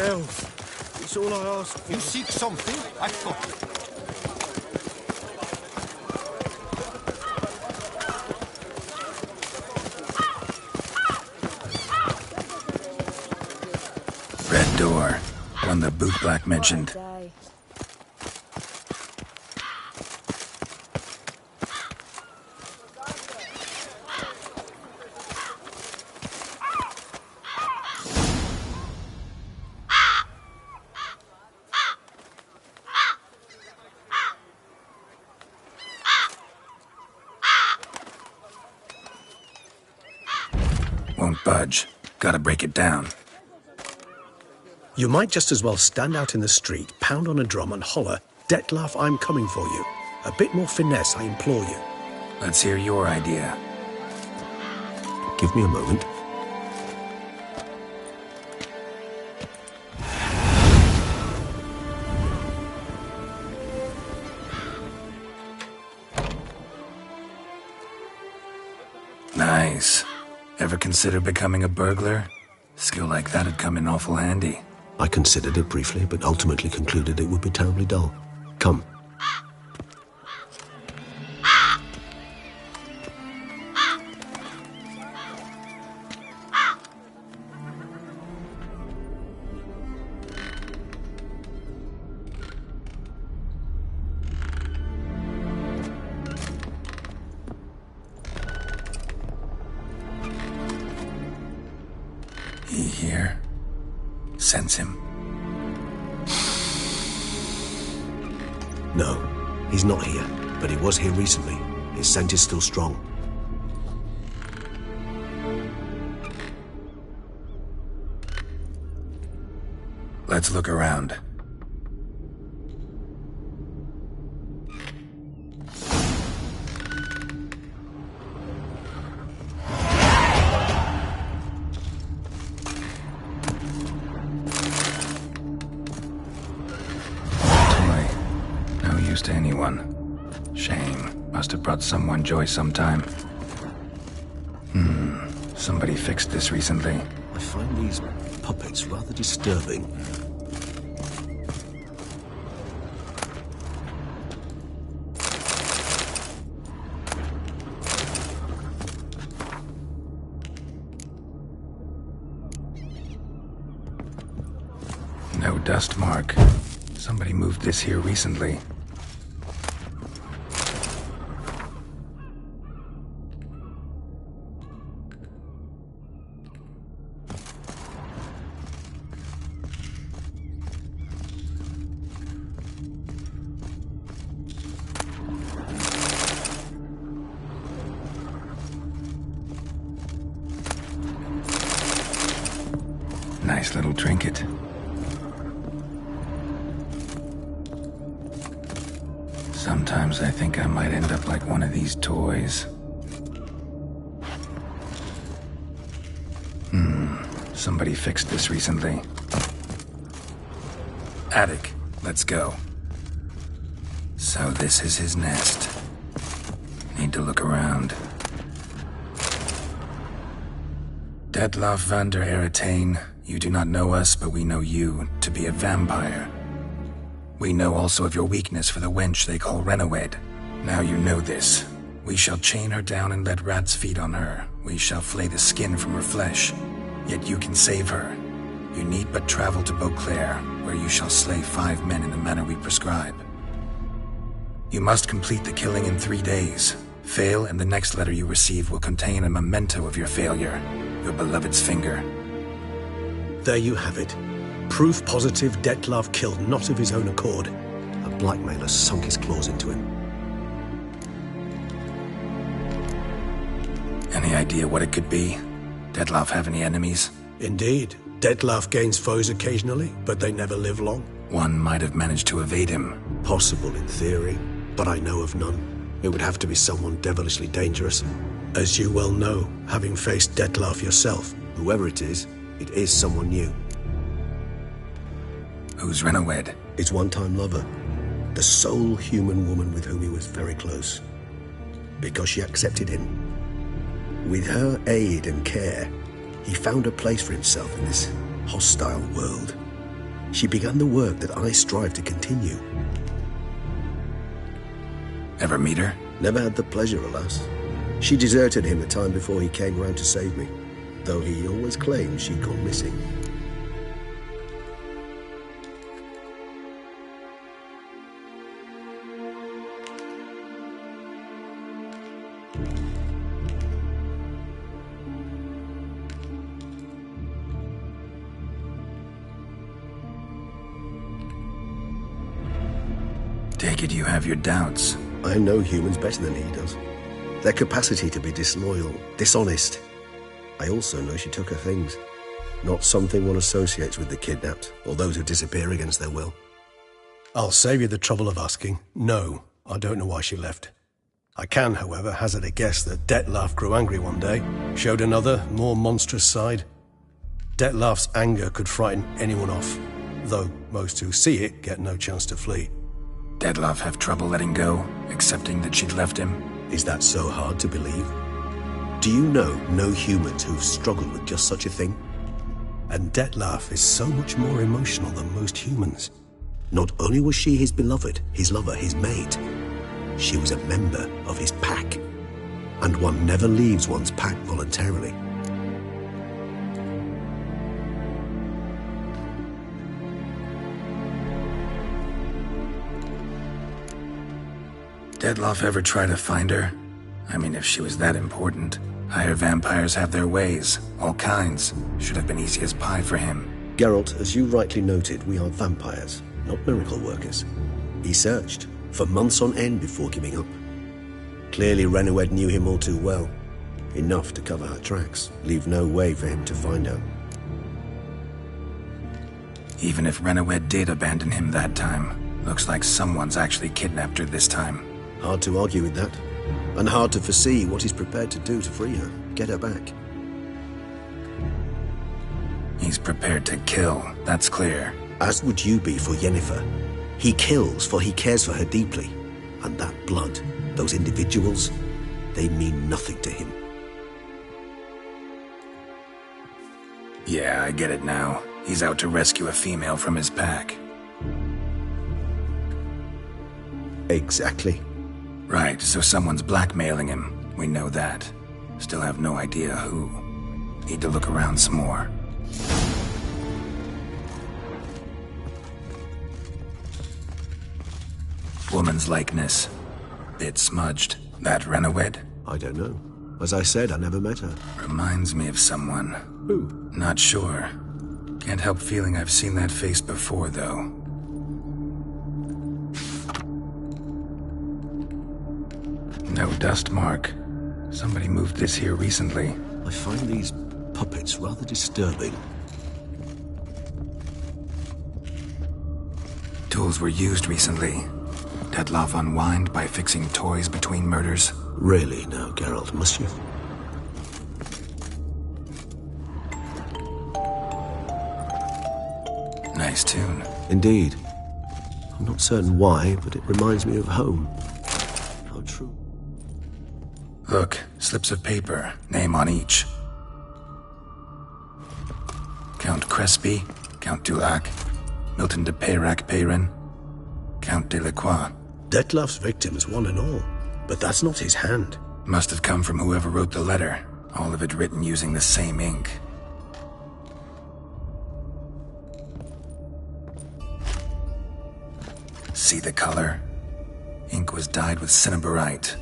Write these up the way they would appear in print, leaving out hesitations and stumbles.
yourself. It's all I ask for. You seek something? I've got it. Red door. One the bootblack mentioned. Won't budge. Gotta break it down. You might just as well stand out in the street, pound on a drum and holler, "Detlef, I'm coming for you." A bit more finesse, I implore you. Let's hear your idea. Give me a moment. Nice. Ever consider becoming a burglar? Skill like that'd come in awful handy. I considered it briefly, but ultimately concluded it would be terribly dull. Come. He here? Sense him. No, he's not here, but he was here recently. His scent is still strong. Let's look around. To anyone. Shame. Must have brought someone joy sometime. Somebody fixed this recently. I find these puppets rather disturbing. No dust mark. Somebody moved this here recently. Nice little trinket. Sometimes I think I might end up like one of these toys. Somebody fixed this recently. Attic, let's go. So this is his nest. Need to look around. Detlef van der Eretain, you do not know us, but we know you to be a vampire. We know also of your weakness for the wench they call Renawed. Now you know this. We shall chain her down and let rats feed on her. We shall flay the skin from her flesh. Yet you can save her. You need but travel to Beauclair, where you shall slay 5 men in the manner we prescribe. You must complete the killing in 3 days. Fail, and the next letter you receive will contain a memento of your failure. Your beloved's finger. There you have it. Proof positive Detlef killed not of his own accord. A blackmailer sunk his claws into him. Any idea what it could be? Detlef have any enemies? Indeed. Detlef gains foes occasionally, but they never live long. One might have managed to evade him. Possible in theory, but I know of none. It would have to be someone devilishly dangerous. As you well know, having faced Detlef yourself, whoever it is someone new. Who's Renawed? His one-time lover. The sole human woman with whom he was very close. Because she accepted him. With her aid and care, he found a place for himself in this hostile world. She began the work that I strive to continue. Ever meet her? Never had the pleasure, alas. She deserted him the time before he came round to save me, though he always claimed she'd gone missing. Take it you have your doubts. I know humans better than he does. Their capacity to be disloyal, dishonest. I also know she took her things. Not something one associates with the kidnapped, or those who disappear against their will. I'll save you the trouble of asking. No, I don't know why she left. I can, however, hazard a guess that Detlef grew angry one day, showed another, more monstrous side. Detlef's anger could frighten anyone off, though most who see it get no chance to flee. Detlef have trouble letting go, accepting that she'd left him? Is that so hard to believe? Do you know no humans who've struggled with just such a thing? And Detlef is so much more emotional than most humans. Not only was she his beloved, his lover, his mate, she was a member of his pack. And one never leaves one's pack voluntarily. Detlef ever try to find her? I mean, if she was that important. Higher vampires have their ways, all kinds. Should have been easy as pie for him. Geralt, as you rightly noted, we are vampires, not miracle workers. He searched for months on end before giving up. Clearly Renowed knew him all too well. Enough to cover her tracks, leave no way for him to find her. Even if Renowed did abandon him that time, looks like someone's actually kidnapped her this time. Hard to argue with that, and hard to foresee what he's prepared to do to free her, get her back. He's prepared to kill, that's clear. As would you be for Yennefer. He kills for he cares for her deeply, and that blood, those individuals, they mean nothing to him. Yeah, I get it now. He's out to rescue a female from his pack. Exactly. Right, so someone's blackmailing him. We know that. Still have no idea who. Need to look around some more. Woman's likeness. Bit smudged. That Renowed? I don't know. As I said, I never met her. Reminds me of someone. Who? Not sure. Can't help feeling I've seen that face before, though. No dust mark. Somebody moved this here recently. I find these puppets rather disturbing. Tools were used recently. Detlef unwind by fixing toys between murders. Really now, Geralt, must you? Nice tune. Indeed. I'm not certain why, but it reminds me of home. How true. Look, slips of paper, name on each. Count Crespi, Count Dulac, Milton de Peyrac-Peyrin, Count Delacroix. Detlef's victims, one and all. But that's not his hand. Must have come from whoever wrote the letter. All of it written using the same ink. See the color? Ink was dyed with cinnabarite.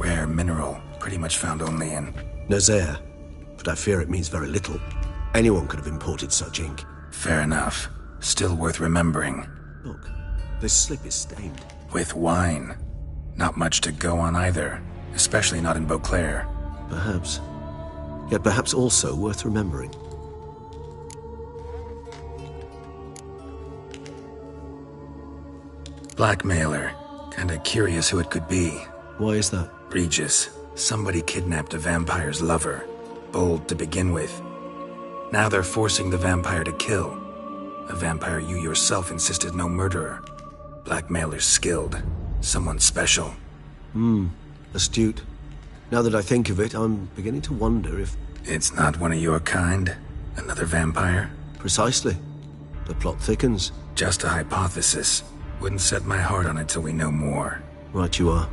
Rare mineral, pretty much found only in... Nazaire. But I fear it means very little. Anyone could have imported such ink. Fair enough. Still worth remembering. Look, this slip is stained. With wine. Not much to go on either. Especially not in Beauclair. Perhaps. Yet perhaps also worth remembering. Blackmailer. Kinda curious who it could be. Why is that? Regis. Somebody kidnapped a vampire's lover. Bold to begin with. Now they're forcing the vampire to kill. A vampire you yourself insisted no murderer. Blackmailer's skilled. Someone special. Astute. Now that I think of it, I'm beginning to wonder if... It's not one of your kind? Another vampire? Precisely. The plot thickens. Just a hypothesis. Wouldn't set my heart on it till we know more. Right you are.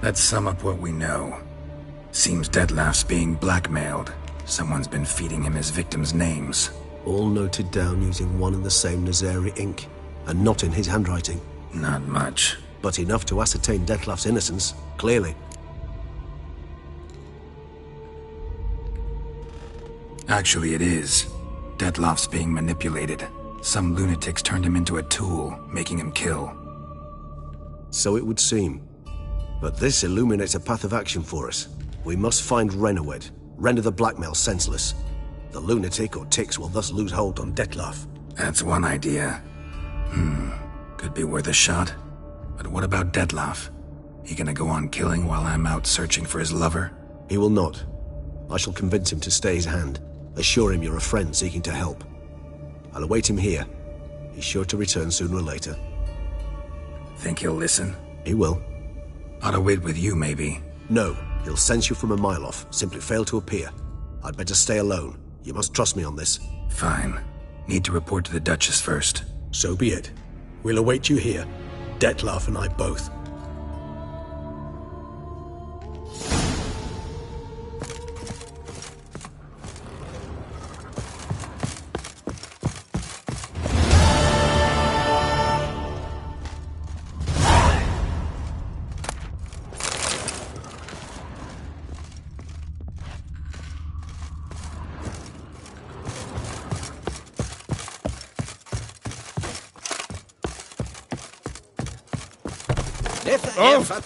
Let's sum up what we know. Seems Detlef's being blackmailed. Someone's been feeding him his victims' names. All noted down using one and the same Nazari ink, and not in his handwriting. Not much. But enough to ascertain Detlef's innocence, clearly. Actually, it is. Detlef's being manipulated. Some lunatics turned him into a tool, making him kill. So it would seem. But this illuminates a path of action for us. We must find Renowed, render the blackmail senseless. The lunatic or ticks will thus lose hold on Detlef. That's one idea. Could be worth a shot. But what about Detlef? He gonna go on killing while I'm out searching for his lover? He will not. I shall convince him to stay his hand. Assure him you're a friend seeking to help. I'll await him here. He's sure to return sooner or later. Think he'll listen? He will. Ought to wait with you, maybe. No, he'll sense you from a mile off. Simply fail to appear. I'd better stay alone. You must trust me on this. Fine. Need to report to the Duchess first. So be it. We'll await you here. Detlef and I both.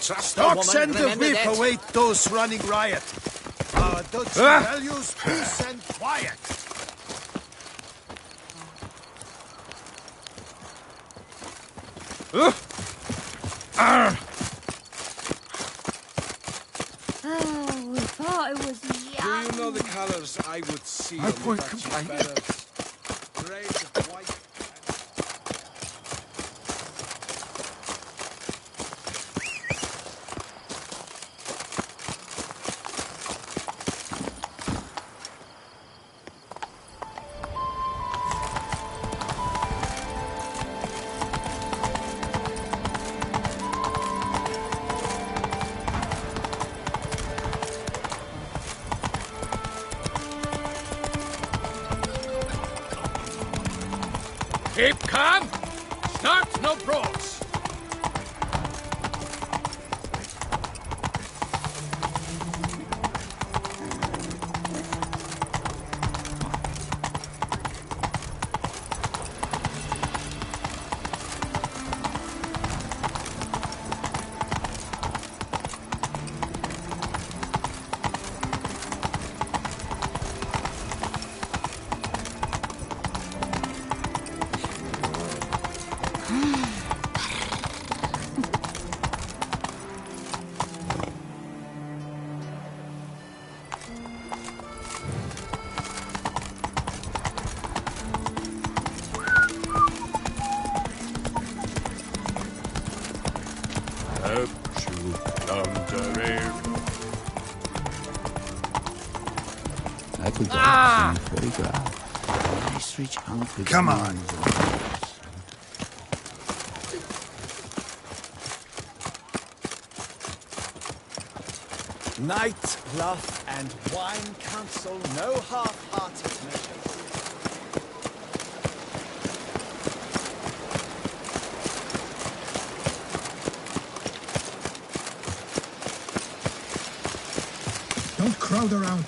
Stock send the whip await those running riot. Our Dutch values peace and quiet. Oh, we thought it was young. Do you know the colors I would see on the Dutch banners? Red, white. Keep calm. Start no brawls. Come on. Night, bluff, and wine counsel no half-hearted measures. Don't crowd around.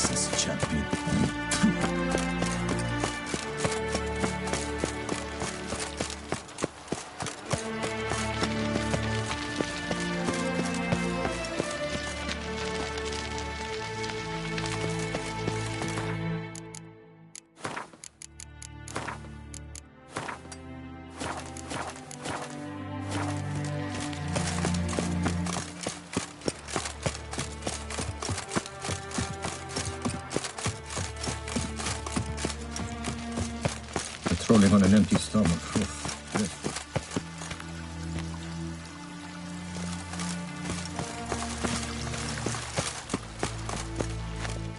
Nemesis, champion. Patrolling on an empty stomach.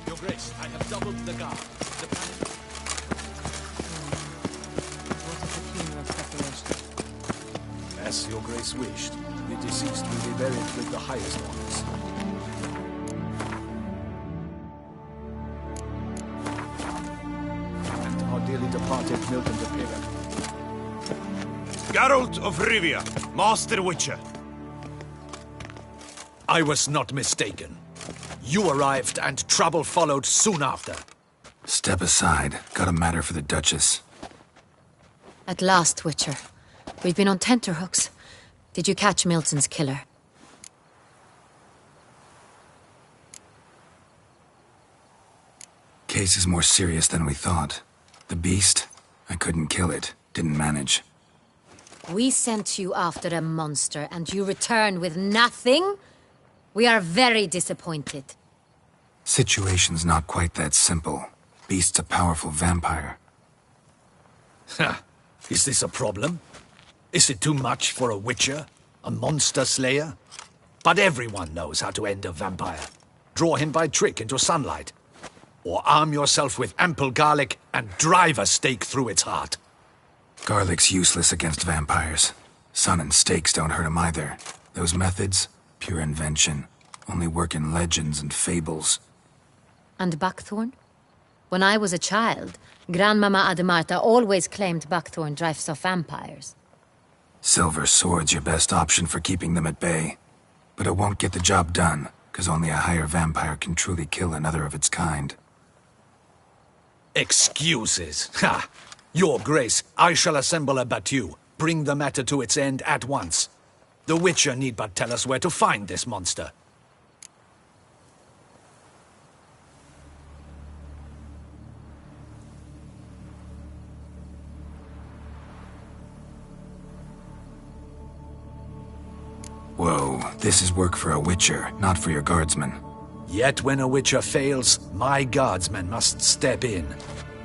Your Grace, I have doubled the guard. The planet... What is the funeral preparation? As your grace wished, the deceased will be buried with the highest honors. And our dearly departed Milton de Pera. Geralt of Rivia, Master Witcher. I was not mistaken. You arrived and trouble followed soon after. Step aside. Got a matter for the Duchess. At last, Witcher. We've been on tenterhooks. Did you catch Milton's killer? Case is more serious than we thought. The beast? I couldn't kill it. Didn't manage. We sent you after a monster, and you return with nothing? We are very disappointed. Situation's not quite that simple. Beast's a powerful vampire. Ha! Is this a problem? Is it too much for a witcher? A monster slayer? But everyone knows how to end a vampire. Draw him by trick into sunlight. Or arm yourself with ample garlic and drive a stake through its heart. Garlic's useless against vampires. Sun and stakes don't hurt him either. Those methods, pure invention. Only work in legends and fables. And buckthorn? When I was a child, Grandmama Ademarta always claimed buckthorn drives off vampires. Silver sword's your best option for keeping them at bay. But it won't get the job done, because only a higher vampire can truly kill another of its kind. Excuses. Ha! Your Grace, I shall assemble a battue. Bring the matter to its end at once. The Witcher need but tell us where to find this monster. Whoa, this is work for a Witcher, not for your guardsmen. Yet when a Witcher fails, my guardsmen must step in.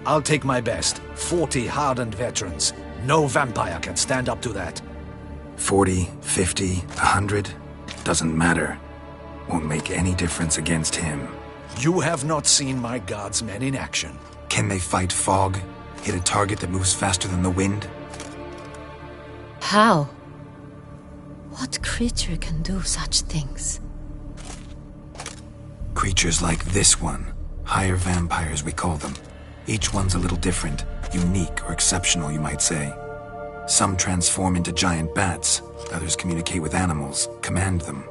I'll take my best. 40 hardened veterans. No vampire can stand up to that. 40, 50, 100? Doesn't matter. Won't make any difference against him. You have not seen my guardsmen in action. Can they fight fog? Hit a target that moves faster than the wind? How? What creature can do such things? Creatures like this one. Higher vampires, we call them. Each one's a little different. Unique or exceptional, you might say. Some transform into giant bats. Others communicate with animals, command them.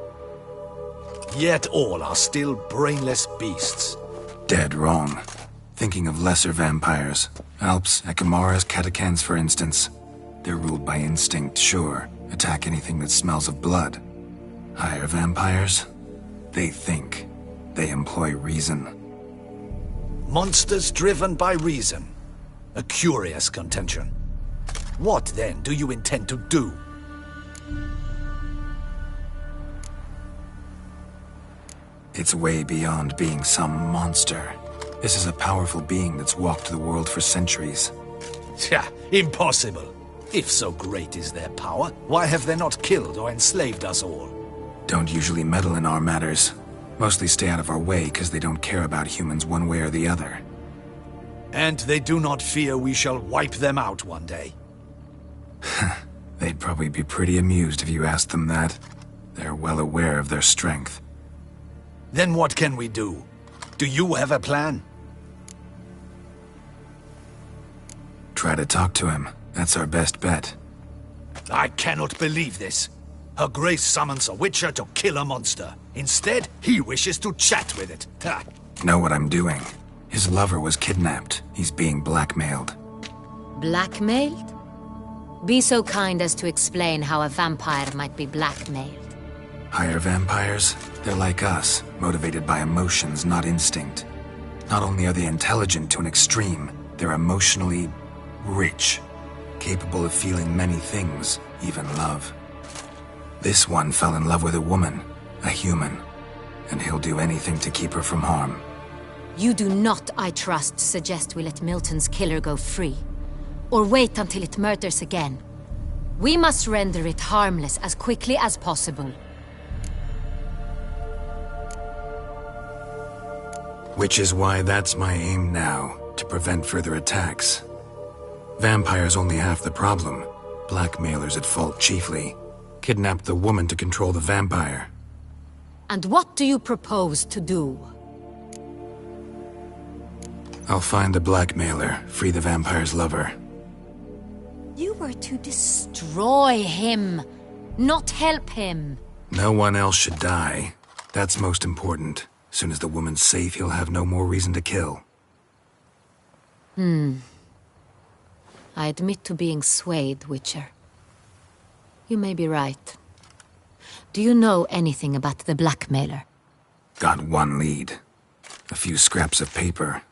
Yet all are still brainless beasts. Dead wrong. Thinking of lesser vampires. Alps, Ekamaras, Catacans, for instance. They're ruled by instinct, sure. Attack anything that smells of blood. Higher vampires? They think. They employ reason. Monsters driven by reason. A curious contention. What, then, do you intend to do? It's way beyond being some monster. This is a powerful being that's walked the world for centuries. Tja, impossible. If so great is their power, why have they not killed or enslaved us all? Don't usually meddle in our matters. Mostly stay out of our way because they don't care about humans one way or the other. And they do not fear we shall wipe them out one day. They'd probably be pretty amused if you asked them that. They're well aware of their strength. Then what can we do? Do you have a plan? Try to talk to him. That's our best bet. I cannot believe this. Her Grace summons a Witcher to kill a monster. Instead, he wishes to chat with it. Ha! Know what I'm doing. His lover was kidnapped. He's being blackmailed. Blackmailed? Be so kind as to explain how a vampire might be blackmailed. Higher vampires? They're like us, motivated by emotions, not instinct. Not only are they intelligent to an extreme, they're emotionally rich, capable of feeling many things, even love. This one fell in love with a woman, a human, and he'll do anything to keep her from harm. You do not, I trust, suggest we let Milton's killer go free. Or wait until it murders again. We must render it harmless as quickly as possible. Which is why that's my aim now, to prevent further attacks. Vampires only half the problem. Blackmailers at fault chiefly. Kidnapped the woman to control the vampire. And what do you propose to do? I'll find the blackmailer, free the vampire's lover. You were to destroy him, not help him. No one else should die. That's most important. As soon as the woman's safe, he'll have no more reason to kill. I admit to being swayed, Witcher. You may be right. Do you know anything about the blackmailer? Got one lead. A few scraps of paper.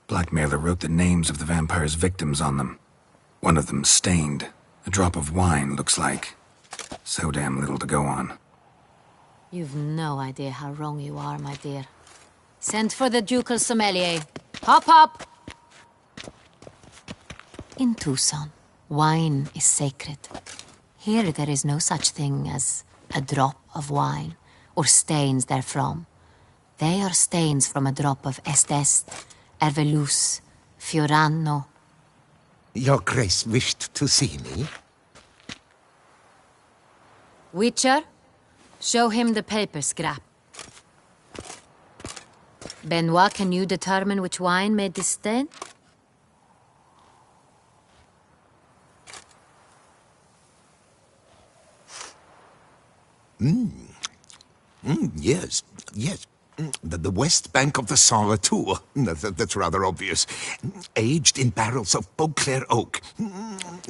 Blackmailer wrote the names of the vampire's victims on them. One of them stained. A drop of wine, looks like. So damn little to go on. You've no idea how wrong you are, my dear. Send for the ducal sommelier. Hop, hop! In Tucson, wine is sacred. Here there is no such thing as a drop of wine, or stains therefrom. They are stains from a drop of Est, Ervelus, Fiorano. Your Grace wished to see me? Witcher, show him the paper scrap. Benoit, can you determine which wine made this stain? Yes, yes. The west bank of the Saint Latour. That's rather obvious. Aged in barrels of Beauclair oak.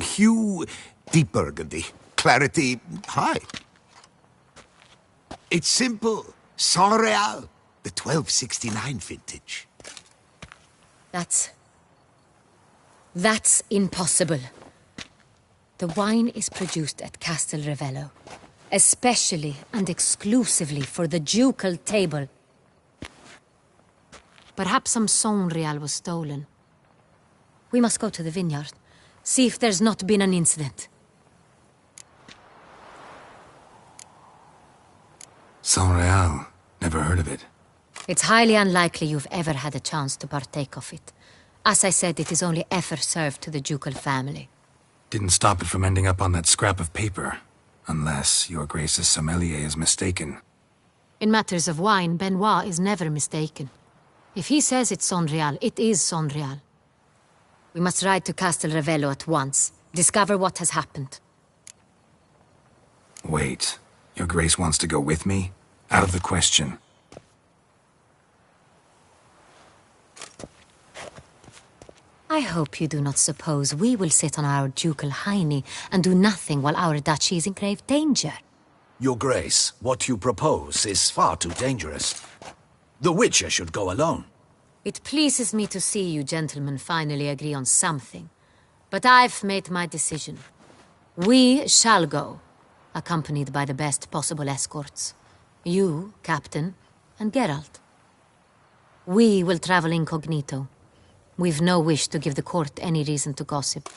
Hue, deep burgundy. Clarity, high. It's simple. Saint Real, the 1269 vintage. That's impossible. The wine is produced at Castel Ravello, especially and exclusively for the ducal table. Perhaps some Saint Real was stolen. We must go to the vineyard, see if there's not been an incident. Saint Real. Never heard of it. It's highly unlikely you've ever had a chance to partake of it. As I said, it is only ever served to the ducal family. Didn't stop it from ending up on that scrap of paper. Unless your Grace's sommelier is mistaken. In matters of wine, Benoit is never mistaken. If he says it's Saint Real, it is Saint Real. We must ride to Castel Ravello at once. Discover what has happened. Wait. Your Grace wants to go with me? Out of the question. I hope you do not suppose we will sit on our ducal hiney and do nothing while our duchy is in grave danger. Your Grace, what you propose is far too dangerous. The Witcher should go alone. It pleases me to see you gentlemen finally agree on something. But I've made my decision. We shall go, accompanied by the best possible escorts. You, Captain, and Geralt. We will travel incognito. We've no wish to give the court any reason to gossip.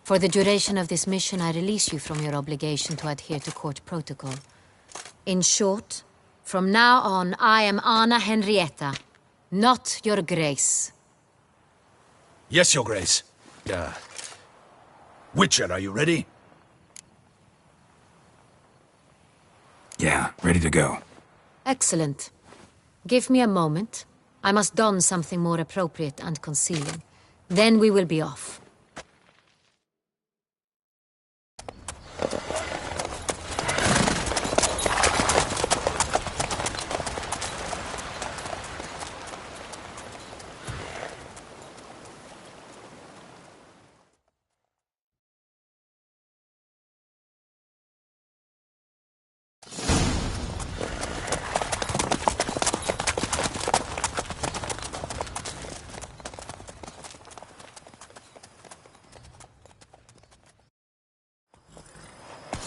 For the duration of this mission, I release you from your obligation to adhere to court protocol. In short, from now on, I am Anna Henrietta, not your Grace. Yes, Your Grace. Witcher, are you ready? Yeah, ready to go. Excellent. Give me a moment. I must don something more appropriate and concealing. Then we will be off.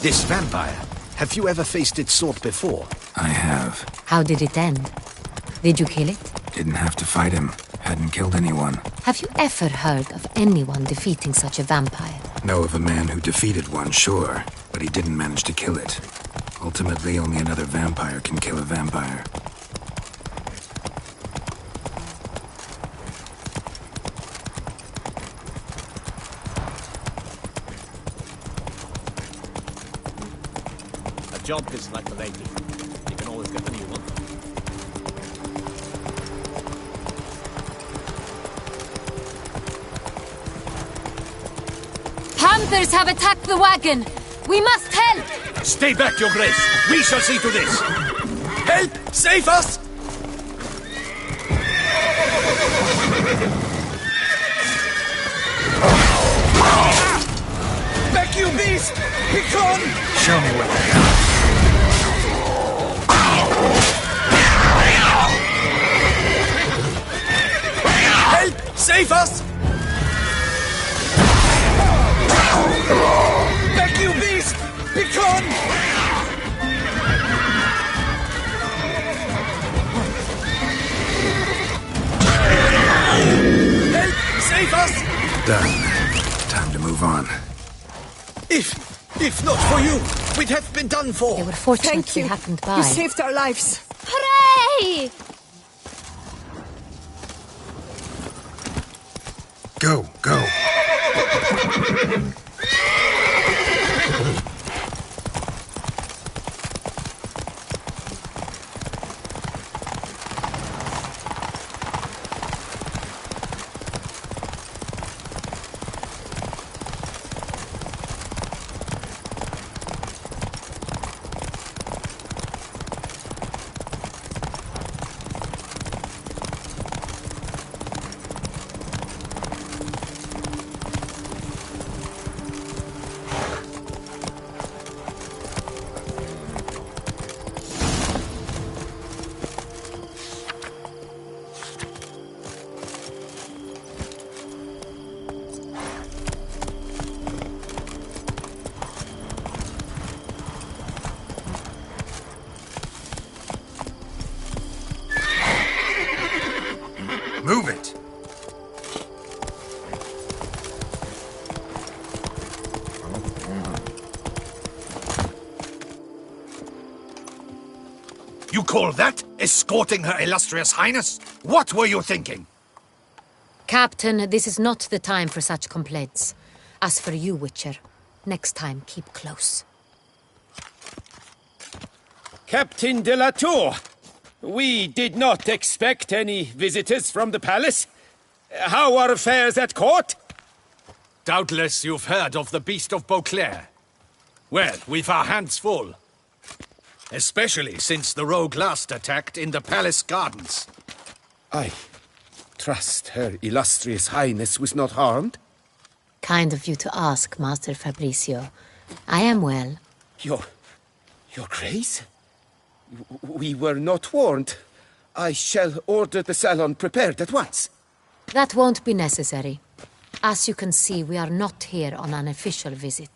This vampire, have you ever faced its sort before? I have. How did it end? Did you kill it? Didn't have to fight him. Hadn't killed anyone. Have you ever heard of anyone defeating such a vampire? Know of a man who defeated one, sure, but he didn't manage to kill it. Ultimately, only another vampire can kill a vampire. A job is like a lady. You can always get a new one. Panthers have attacked the wagon! We must help! Stay back, Your Grace. We shall see to this. Help! Save us! Back, you beast! Be gone! Show me what they are. Help! Save us! Back, you beast! Be gone! Help! Save us! Done. Time to move on. If not for you, we'd have been done for. They were fortunate Thank we you. happened by. You saved our lives. Hooray! Go, go. Move it! You call that escorting Her Illustrious Highness? What were you thinking? Captain, this is not the time for such complaints. As for you, Witcher, next time keep close. Captain de la Tour, we did not expect any visitors from the palace. How are affairs at court? Doubtless you've heard of the Beast of Beauclair. Well, we've our hands full. Especially since the rogue last attacked in the palace gardens. I trust Her Illustrious Highness was not harmed. Kind of you to ask, Master Fabricio. I am well. Your Grace? We were not warned. I shall order the salon prepared at once. That won't be necessary. As you can see, we are not here on an official visit.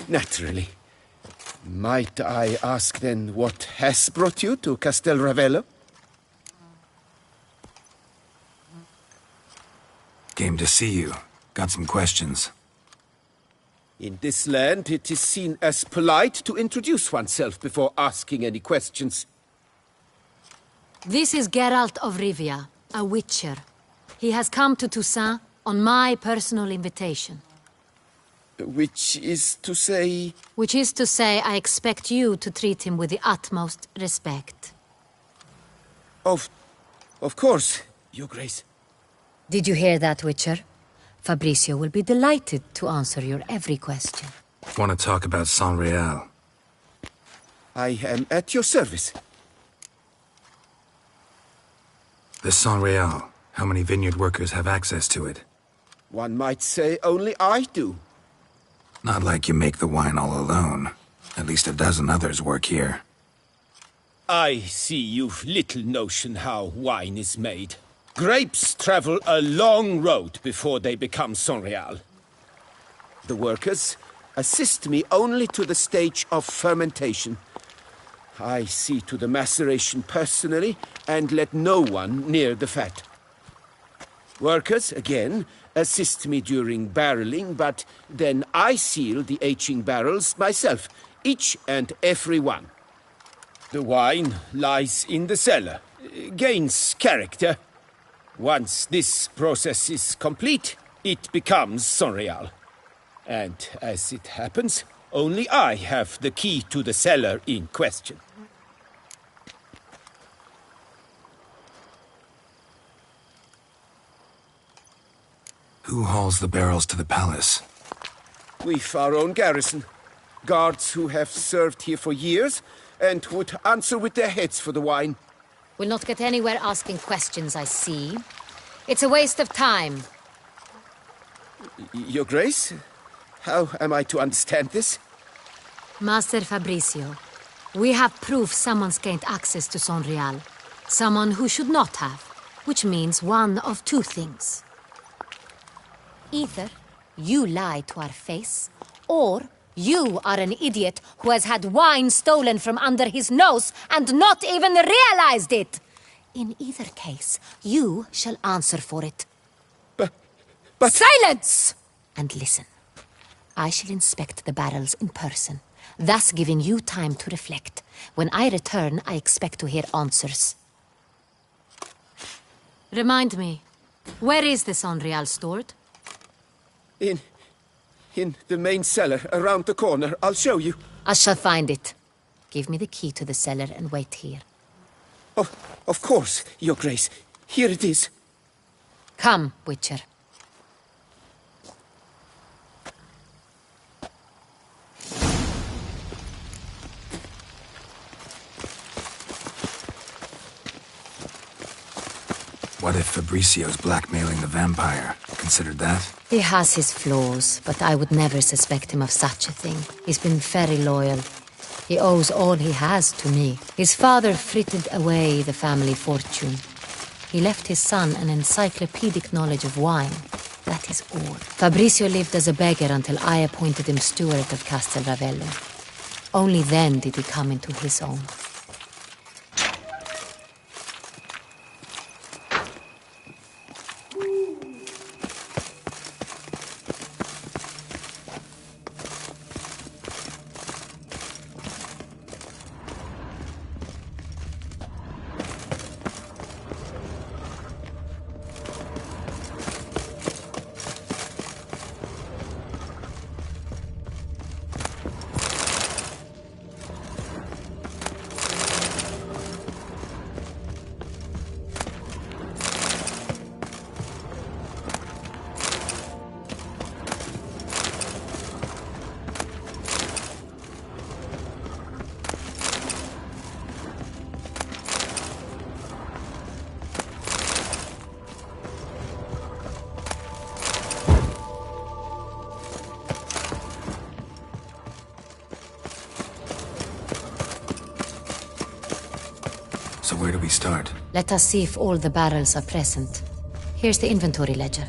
Naturally. Might I ask then what has brought you to Castel Ravello? Came to see you. Got some questions. In this land, it is seen as polite to introduce oneself before asking any questions. This is Geralt of Rivia, a witcher. He has come to Toussaint on my personal invitation. Which is to say... Which is to say, I expect you to treat him with the utmost respect. Of course, Your Grace. Did you hear that, Witcher? Fabricio will be delighted to answer your every question. Want to talk about Saint-Réal? I am at your service. The Saint-Réal. How many vineyard workers have access to it? One might say only I do. Not like you make the wine all alone. At least a dozen others work here. I see you've little notion how wine is made. Grapes travel a long road before they become Saint-Réal. The workers Assist me only to the stage of fermentation. I see to the maceration personally, and let no one near the fat. Workers, again, assist me during barreling, but then I seal the aging barrels myself, each and every one. The wine lies in the cellar, gains character. Once this process is complete, it becomes Sonreal. And as it happens, only I have the key to the cellar in question. Who hauls the barrels to the palace? We've our own garrison. Guards who have served here for years and would answer with their heads for the wine. We'll not get anywhere asking questions, I see. It's a waste of time. Your Grace? How am I to understand this? Master Fabricio, we have proof someone's gained access to Sonreal. Someone who should not have, which means one of two things. Either you lie to our face, or you are an idiot who has had wine stolen from under his nose and not even realized it. In either case, you shall answer for it. But... Silence! And listen. I shall inspect the barrels in person, thus giving you time to reflect. When I return, I expect to hear answers. Remind me, where is the Sonreal stored? In the main cellar, around the corner. I'll show you. I shall find it. Give me the key to the cellar and wait here. Oh, of course, Your Grace. Here it is. Come, Witcher. What if Fabricio's blackmailing the vampire? Considered that? He has his flaws, but I would never suspect him of such a thing. He's been very loyal. He owes all he has to me. His father frittered away the family fortune. He left his son an encyclopedic knowledge of wine. That is all. Fabricio lived as a beggar until I appointed him steward of Castel Ravello. Only then did he come into his own. So where do we start? Let us see if all the barrels are present. Here's the inventory ledger.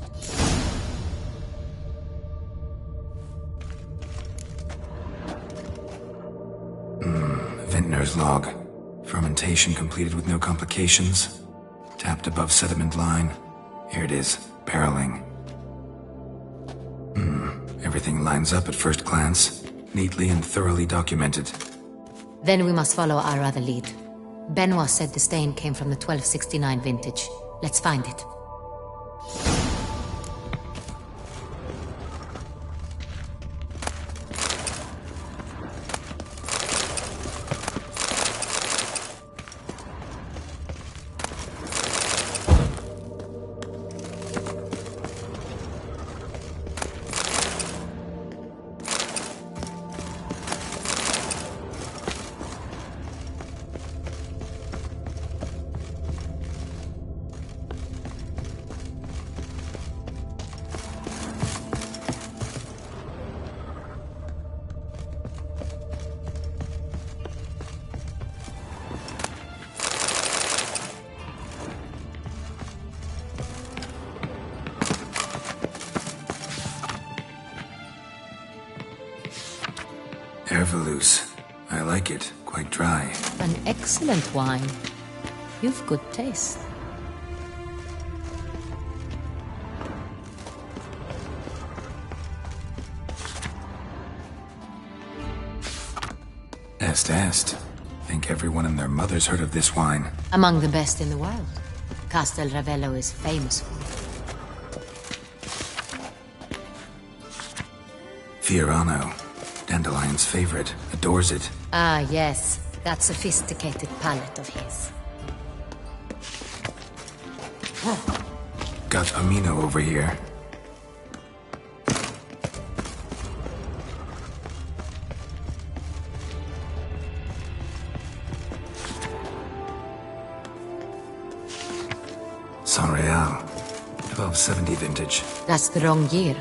Vintner's log. Fermentation completed with no complications. Tapped above sediment line. Here it is. Barreling. Everything lines up at first glance. Neatly and thoroughly documented. Then we must follow our other lead. Benoit said the stain came from the 1269 vintage. Let's find it. Nervalus. I like it. Quite dry. An excellent wine. You've good taste. Est. Think everyone and their mother's heard of this wine. Among the best in the world. Castel Ravello is famous for it. Fiorano. Dandelion's favorite. Adores it. Ah, yes. That sophisticated palate of his. Got Amino over here. Sanreal. 1270 vintage. That's the wrong year.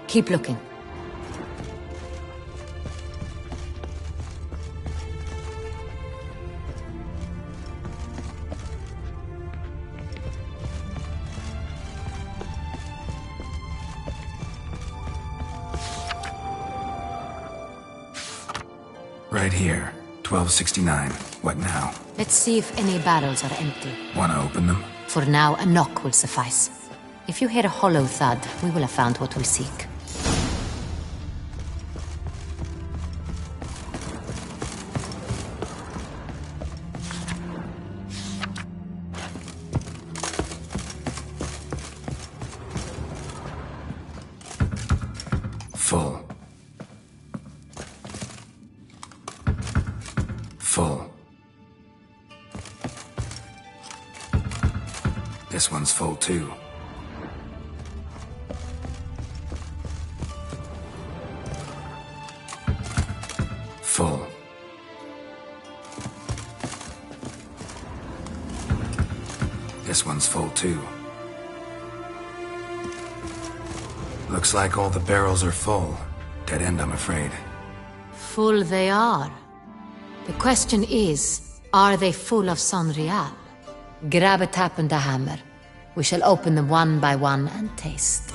Keep looking. Right here. 1269. What now? Let's see if any barrels are empty. Wanna open them? For now, a knock will suffice. If you hear a hollow thud, we will have found what we seek. Full. Full. This one's full too. Full. This one's full too. Looks like all the barrels are full. Dead end, I'm afraid. Full they are. The question is, are they full of Sanreal? Grab a tap and a hammer. We shall open them one by one and taste.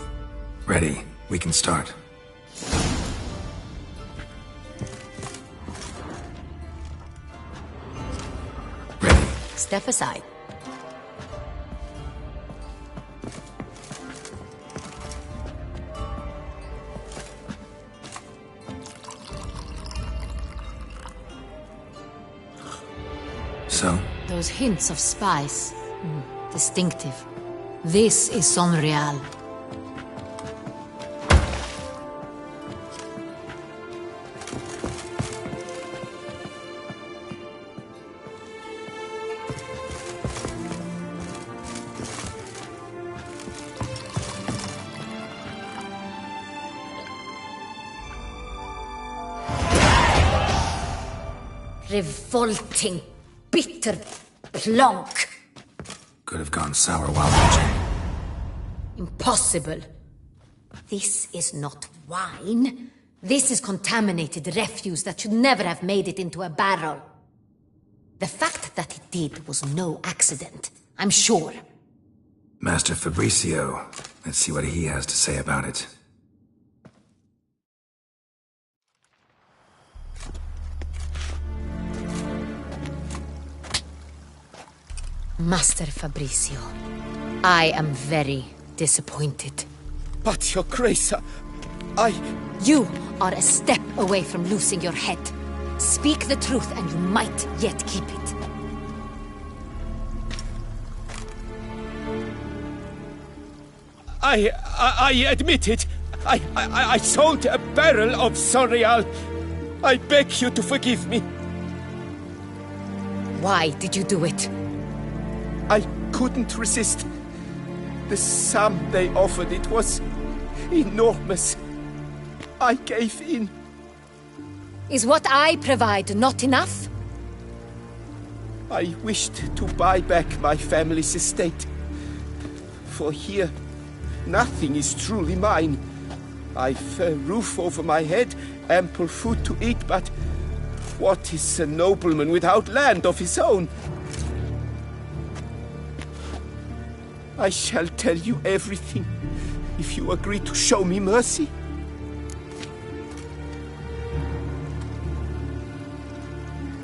Ready. We can start. Ready. Step aside. So? Those hints of spice. Distinctive. This is Sanreal. Revolting, bitter plonk. Could have gone sour while watching. Impossible. This is not wine. This is contaminated refuse that should never have made it into a barrel. The fact that it did was no accident, I'm sure. Master Fabricio. Let's see what he has to say about it. Master Fabricio, I am very disappointed. But, Your Grace, You are a step away from losing your head. Speak the truth and you might yet keep it. I admit it. I sold a barrel of Sanreal. I beg you to forgive me. Why did you do it? I couldn't resist. The sum they offered, it was enormous. I gave in. Is what I provide not enough? I wished to buy back my family's estate. For here, nothing is truly mine. I've a roof over my head, ample food to eat, but what is a nobleman without land of his own? I shall tell you everything, if you agree to show me mercy.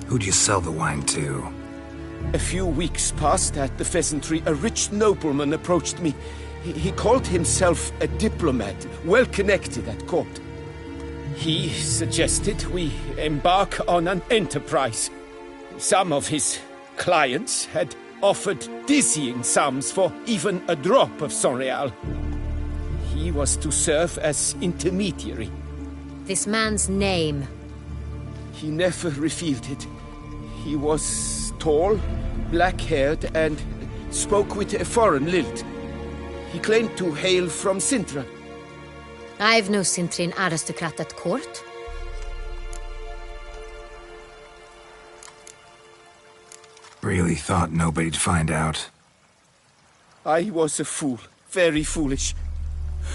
Who'd you sell the wine to? A few weeks past at the pheasantry, a rich nobleman approached me. He called himself a diplomat, well connected at court. He suggested we embark on an enterprise. Some of his clients had offered dizzying sums for even a drop of Sonreal. He was to serve as intermediary. This man's name? He never revealed it. He was tall, black-haired, and spoke with a foreign lilt. He claimed to hail from Sintra. I've no Sintrian aristocrat at court. Really thought nobody'd find out. I was a fool, very foolish.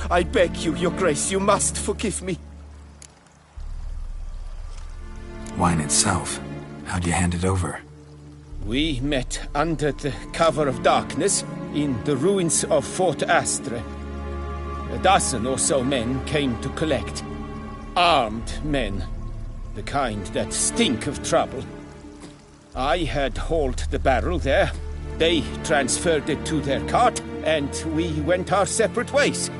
I beg you, Your Grace, you must forgive me. Wine itself, how'd you hand it over? We met under the cover of darkness in the ruins of Fort Astre. A dozen or so men came to collect. Armed men. The kind that stink of trouble. I had hauled the barrel there. They transferred it to their cart, and we went our separate ways.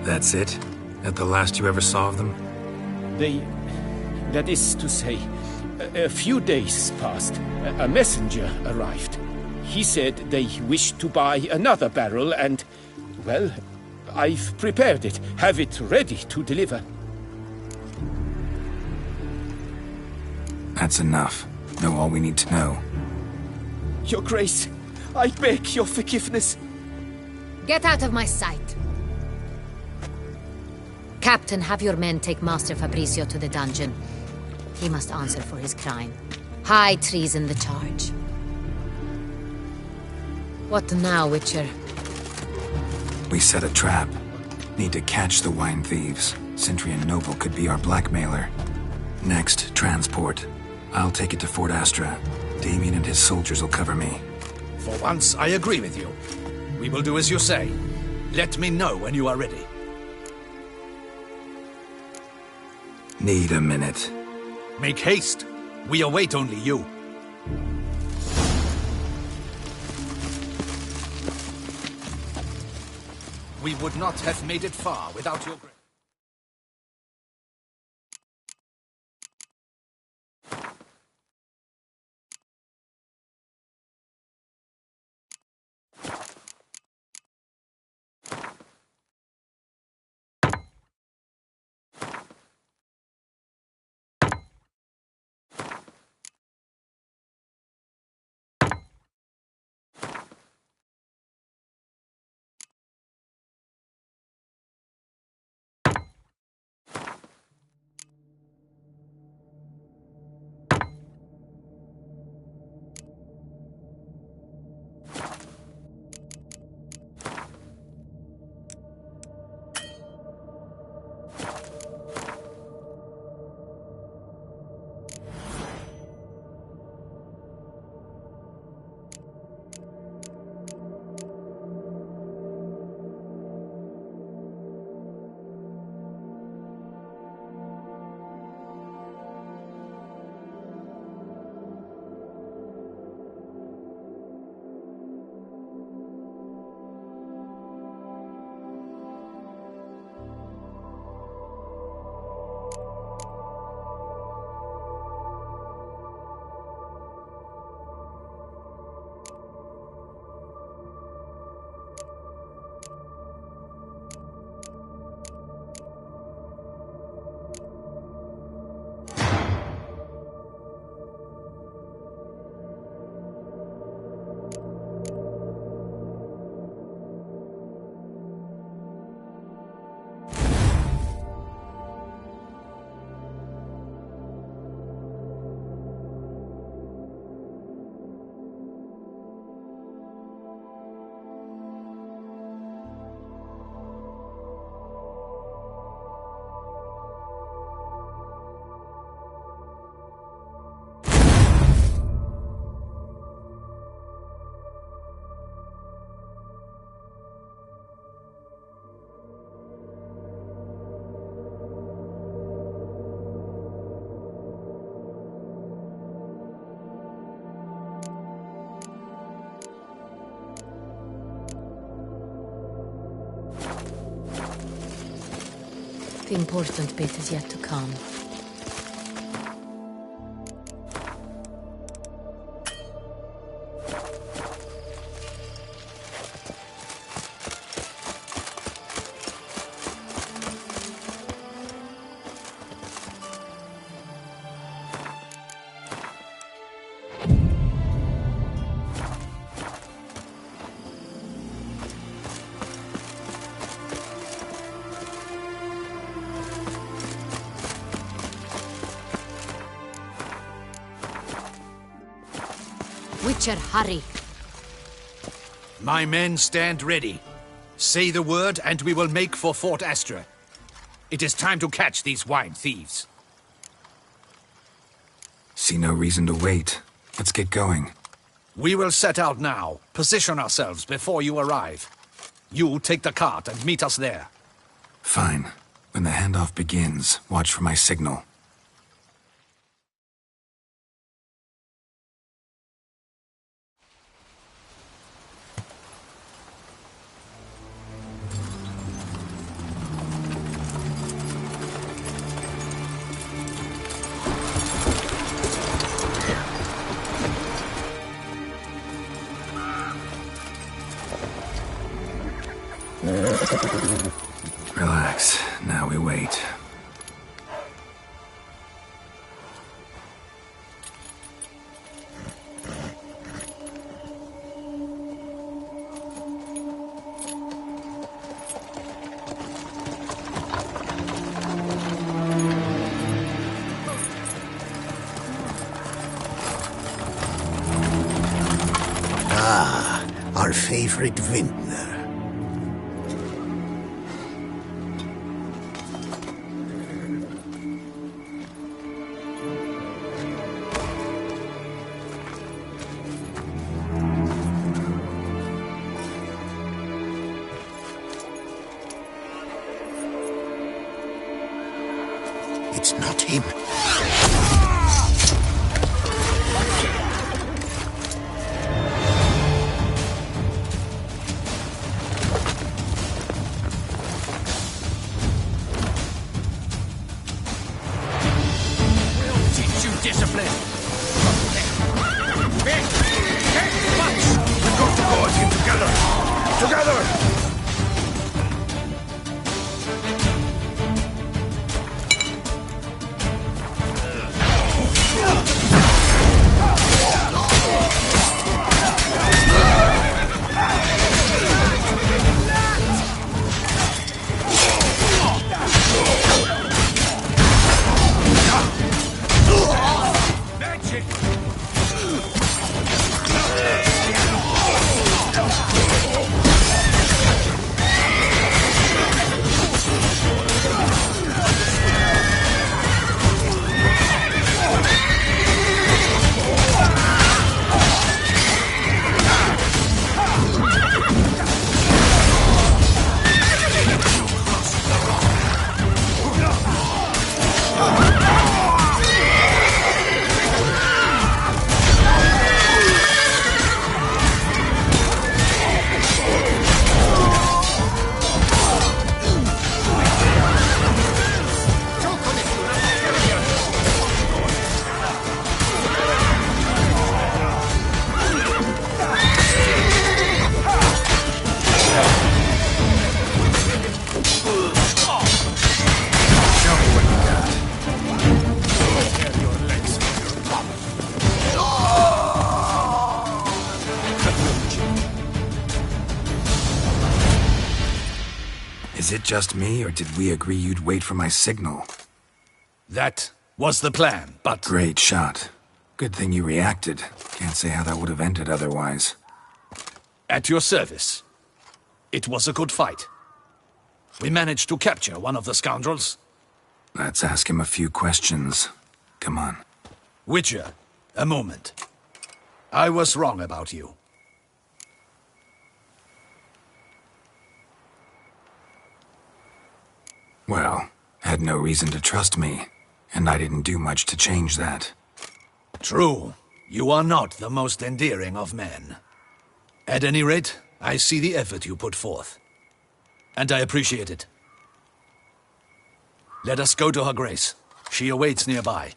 That's it? That the last you ever saw of them? That is to say, a few days passed. A messenger arrived. He said they wished to buy another barrel and, well, I've prepared it. Have it ready to deliver. That's enough. Know all we need to know. Your Grace, I beg your forgiveness. Get out of my sight. Captain, have your men take Master Fabrizio to the dungeon. He must answer for his crime. High treason the charge. What now, Witcher? We set a trap. Need to catch the wine thieves. Sintrian Noble could be our blackmailer. Next, transport. I'll take it to Fort Astra. Damien and his soldiers will cover me. For once, I agree with you. We will do as you say. Let me know when you are ready. Need a minute. Make haste. We await only you. We would not have made it far without your grace. The important bit is yet to come. Witcher, hurry. My men stand ready. Say the word and we will make for Fort Astra. It is time to catch these wine thieves. See no reason to wait. Let's get going. We will set out now. Position ourselves before you arrive. You take the cart and meet us there. Fine. When the handoff begins, watch for my signal. Relax. Now we wait. Ah, our favorite vintner. It's not him. We'll teach you discipline. We've got to go at him together! Together! Is it just me, or did we agree you'd wait for my signal? That was the plan, but... Great shot. Good thing you reacted. Can't say how that would have ended otherwise. At your service. It was a good fight. We managed to capture one of the scoundrels. Let's ask him a few questions. Come on. Witcher, a moment. I was wrong about you. Well, had no reason to trust me, and I didn't do much to change that. True. You are not the most endearing of men. At any rate, I see the effort you put forth. And I appreciate it. Let us go to her grace. She awaits nearby.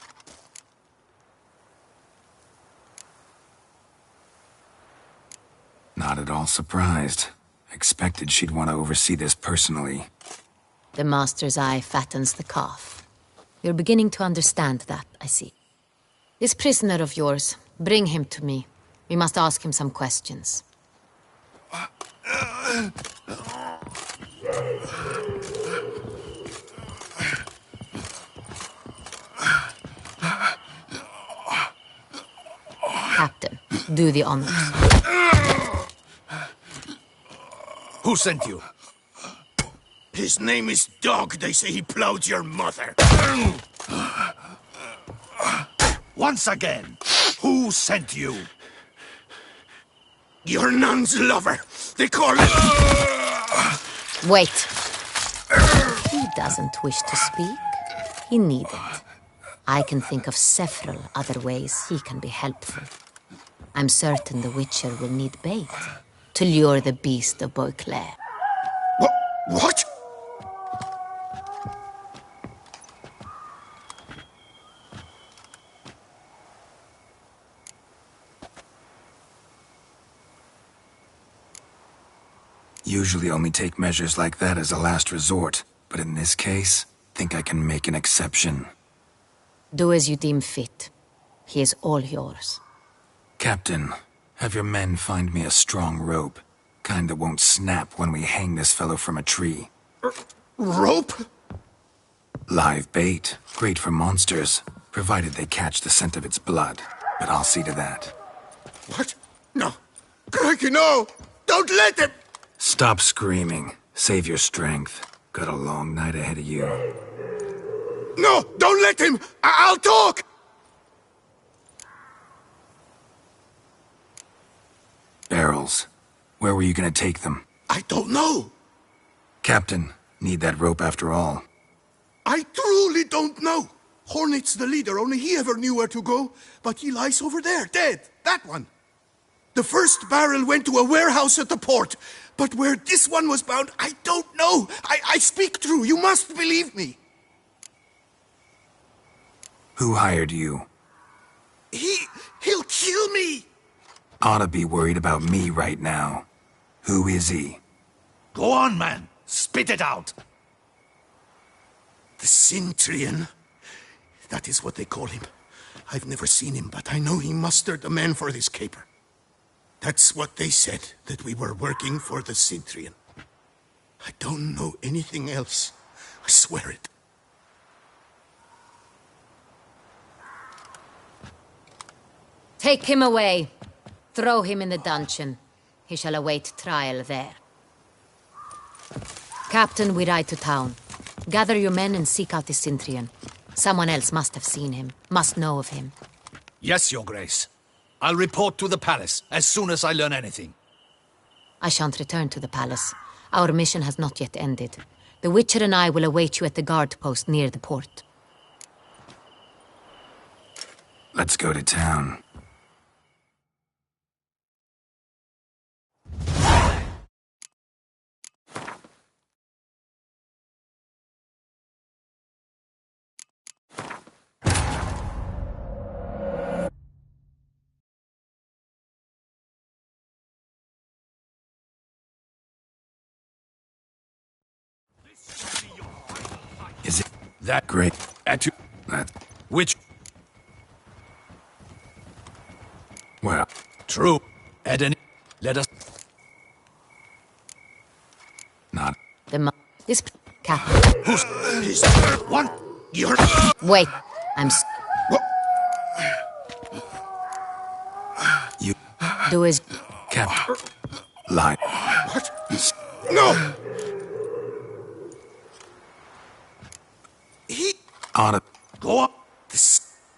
Not at all surprised. Expected she'd want to oversee this personally. The master's eye fattens the calf. You're beginning to understand that, I see. This prisoner of yours, bring him to me. We must ask him some questions. Captain, do the honors. Who sent you? His name is Dog. They say he plowed your mother. Once again, who sent you? Your nun's lover. They call it... Wait. He doesn't wish to speak. He needn't. I can think of several other ways he can be helpful. I'm certain the Witcher will need bait to lure the beast of Beauclair. What? Usually only take measures like that as a last resort, but in this case, think I can make an exception. Do as you deem fit. He is all yours. Captain, have your men find me a strong rope. Kind that won't snap when we hang this fellow from a tree. Rope? Live bait. Great for monsters, provided they catch the scent of its blood. But I'll see to that. What? No. Crikey, no! Don't let him! Stop screaming. Save your strength. Got a long night ahead of you. No! Don't let him! I'll talk! Barrels. Where were you gonna take them? I don't know. Captain, need that rope after all. I truly don't know. Hornet's the leader, only he ever knew where to go. But he lies over there, dead. That one. The first barrel went to a warehouse at the port. But where this one was bound, I don't know. I speak true. You must believe me. Who hired you? He'll kill me. Oughta be worried about me right now. Who is he? Go on, man. Spit it out. The Cintrian. That is what they call him. I've never seen him, but I know he mustered the men for this caper. That's what they said, that we were working for the Cintrian. I don't know anything else. I swear it. Take him away. Throw him in the dungeon. He shall await trial there. Captain, we ride to town. Gather your men and seek out the Cintrian. Someone else must have seen him, must know of him. Yes, Your Grace. I'll report to the palace as soon as I learn anything. I shan't return to the palace. Our mission has not yet ended. The Witcher and I will await you at the guard post near the port. Let's go to town. Is it that great? That Which? well, True. Eden, let us... not. This Captain. He's... One... You're... Wait. You Do as... Captain. Lie. What? No! He... Oughta. Go up.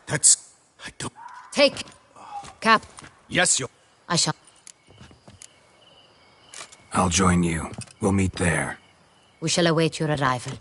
That's... I don't... Take... Cap... Yes, Your... I shall... I'll join you. We'll meet there. We shall await your arrival.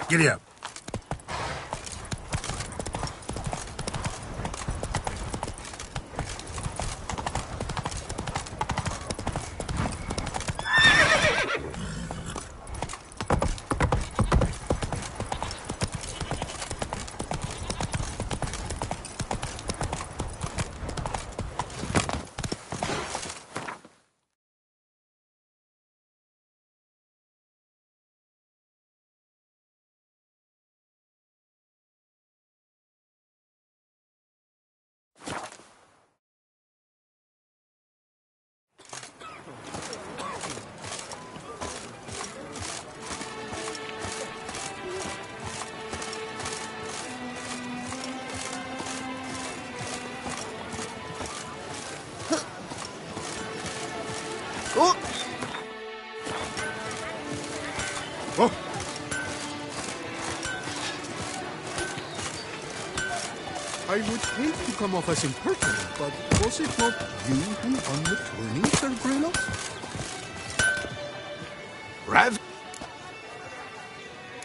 Giddy up. Oh! Oh! I would hate to come off as impertinent, but was it not you who won the tourney, Sir Grelos? Rav?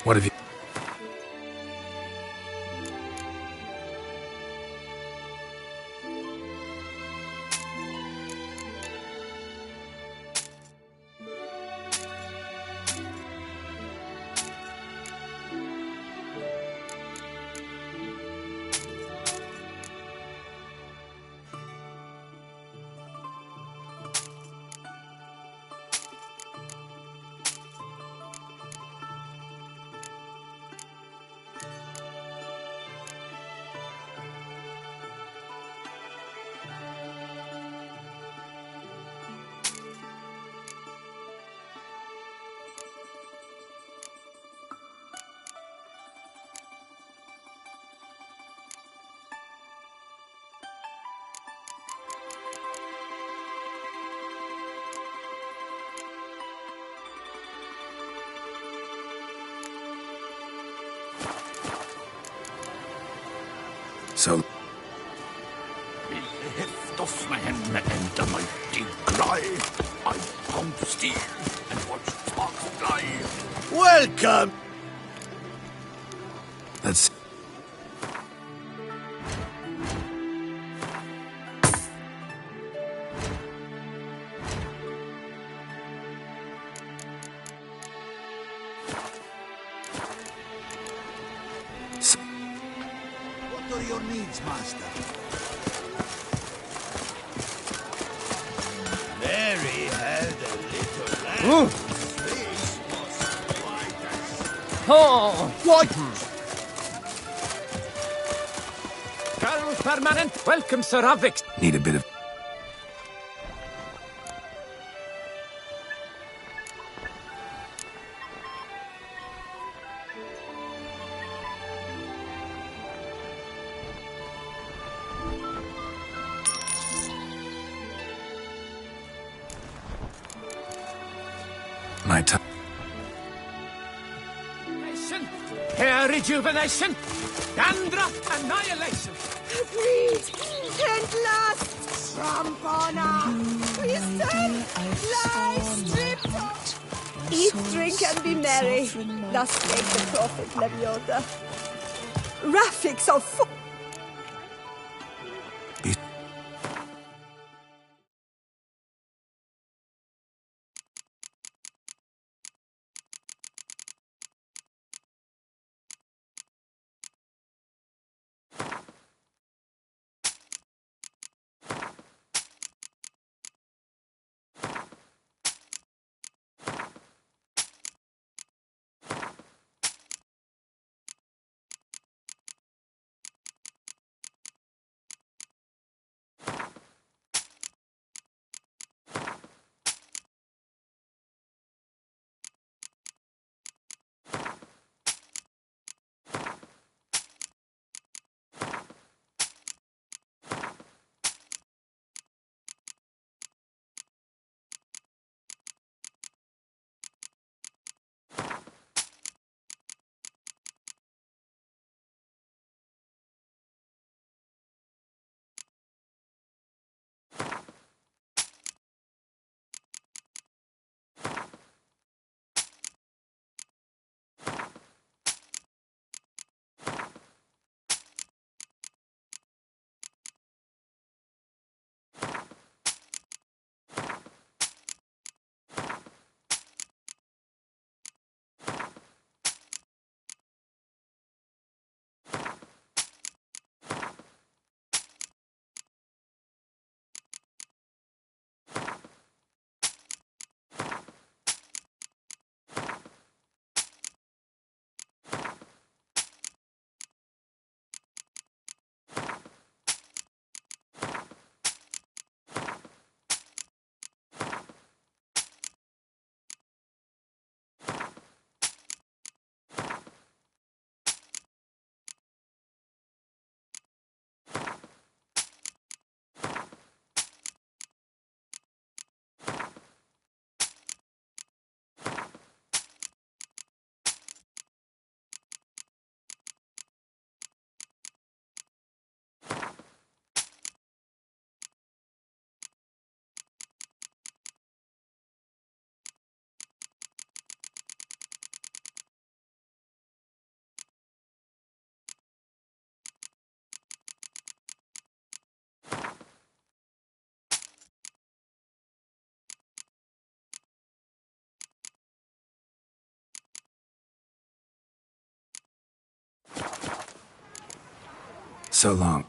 What have you... So... Heft off my hand and a mighty cry. I pound steel and watch sparks fly. Welcome! Let's... What are your needs, master? Mary had a little lamb. This was white as... Oh, what? Carol Permanent, welcome, Sir Avix. Need a bit of... My time. Hair rejuvenation, dandruff annihilation. Please, at last, Rampana! Listen, lie stripped off. Eat, drink, and be merry. Thus spake the prophet Leviota. Raffics of So long.